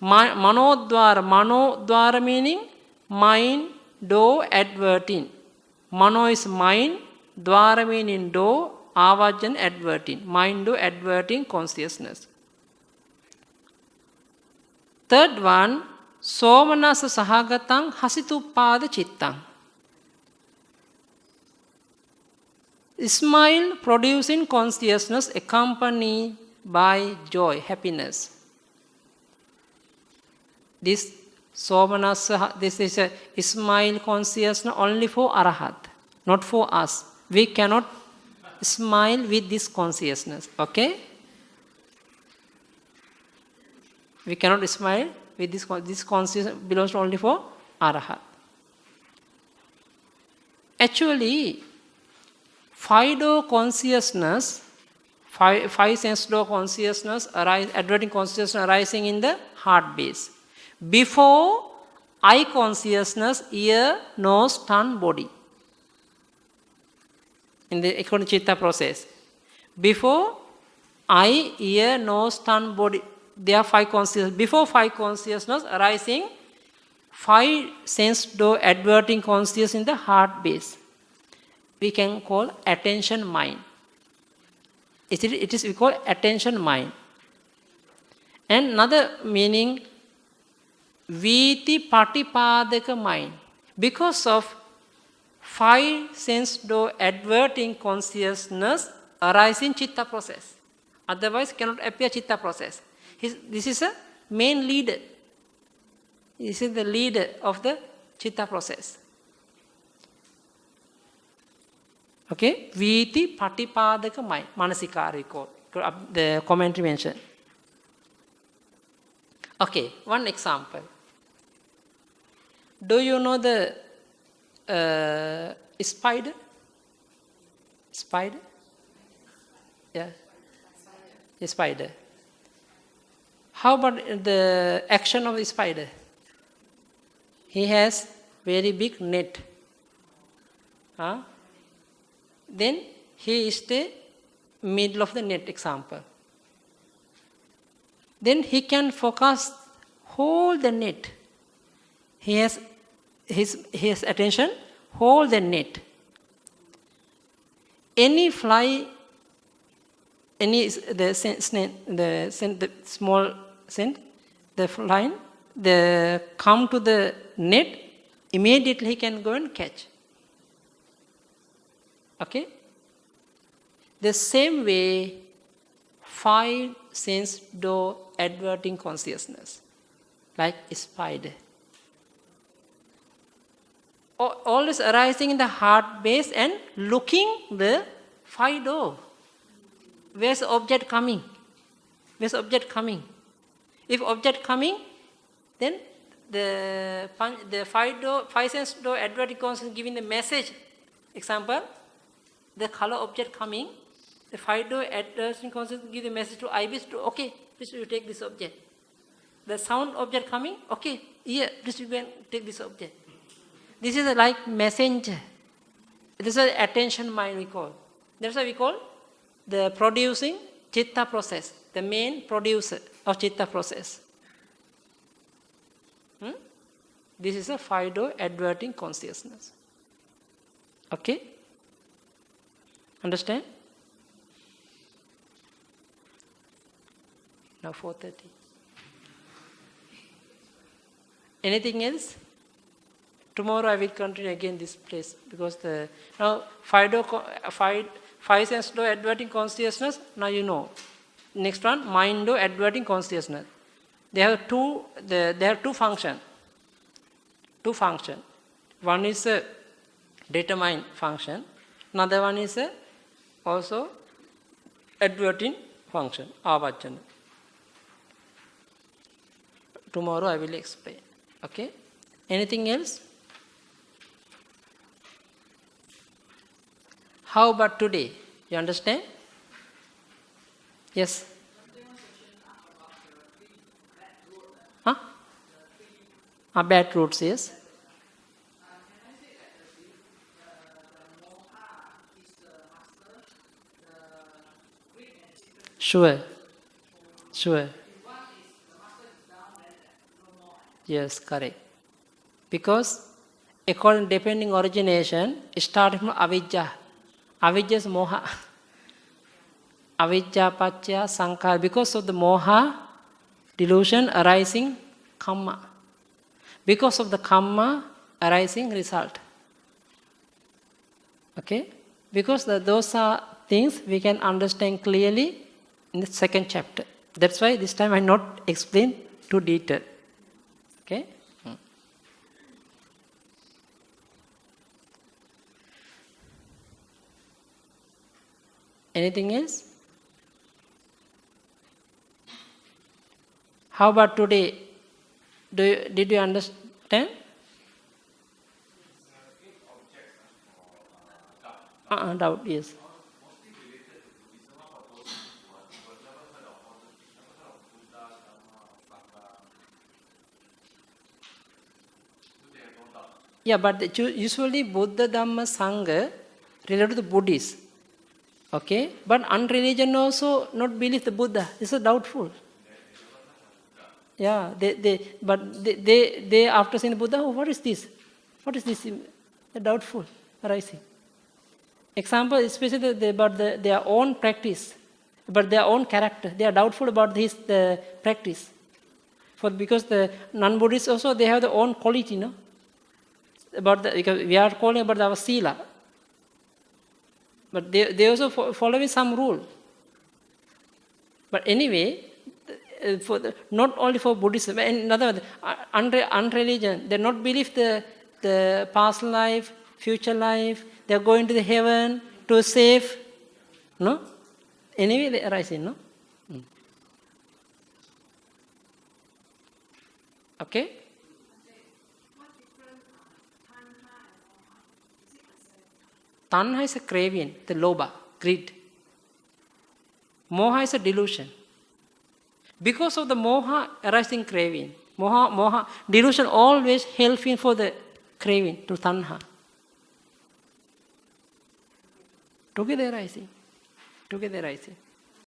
Manodwara meaning mind, door, adverting. Mano is mind, dwara meaning door, avajjan adverting. Mind, door, adverting consciousness. Third one, somanasa sahagatang hasitupada chittang. Smile producing consciousness accompanied by joy, happiness. This somanasa, this is a smile consciousness only for arahat, not for us. We cannot smile with this consciousness, okay? We cannot smile with this consciousness belongs only for arahat. Actually, five-door consciousness, five sense door consciousness, adverting consciousness arising in the heart base. Before eye consciousness, ear, nose, tongue, body. In the according to chitta process. Before eye, ear, nose, tongue, body, there are five consciousness. Before five consciousness arising, five sense door adverting consciousness in the heart base. We can call attention mind. It is we call attention mind. And another meaning, viti patipadaka mind. Because of five sense door adverting consciousness arising chitta process. Otherwise cannot appear chitta process. This is a main leader. This is the leader of the chitta process. Okay, viti patipadaka mind, manasikari code. The commentary mentioned. Okay, one example. Do you know the spider? Spider? Yeah, a spider. How about the action of the spider? He has very big net. Then he is the middle of the net, example. Then he can focus whole the net. He has his attention, hold the net. Any fly, any the snake, the small scent, the line, the come to the net, immediately he can go and catch. Okay? The same way, five sense door adverting consciousness, like a spider. Always arising in the heart base and looking the five door. Where's the object coming? Where's the object coming? If object coming, then the five sense door adverting consciousness giving the message. Example, the color object coming, the five door adverting consciousness give the message to ibis to okay, please you take this object. The sound object coming, okay, here, please you can take this object. This is like messenger. This is attention mind we call. That's why we call the producing chitta process, the main producer of chitta process. This is a five door adverting consciousness. Okay? Understand? Now 4:30. Anything else? Tomorrow I will continue again this place because now five sense door adverting consciousness. Now you know. Next one, mind door adverting consciousness. They have two function. Two function. One is a determine function. Another one is a also adverting function. Avajjana. Tomorrow I will explain. Okay? Anything else? How about today? You understand? Yes? Huh? Bad roots, yes. Sure, sure. Yes, correct. Because according depending origination, it starts from avijja. Avijja is moha. Avijja pachya sankhara. Because of the moha, delusion arising karma. Because of the karma arising result. Okay? Because those are things we can understand clearly in the second chapter. That's why this time I not explain too detail. Okay? Anything else? How about today? Did you understand? Doubt, yes. Yeah, but usually Buddha, Dhamma, Sangha related to Buddhists. Okay? But unreligion also not believe the Buddha. It's a doubtful. Yeah, they after seeing the Buddha, oh, what is this? What is this? They're doubtful, arising. Example, especially about their own practice, about their own character. They are doubtful about the practice. Because the non-Buddhists also, they have their own quality, no? Because we are calling about our sila. But they also following some rule. But anyway, not only for Buddhism, and another unreligion, they not believe the past life, future life, they are going to the heaven to save. No? Anyway, they arise in, no? Okay? Tanha is a craving, the lobha, greed. Moha is a delusion. Because of the moha arising craving, moha, delusion always helping for the craving to tanha. Together arising.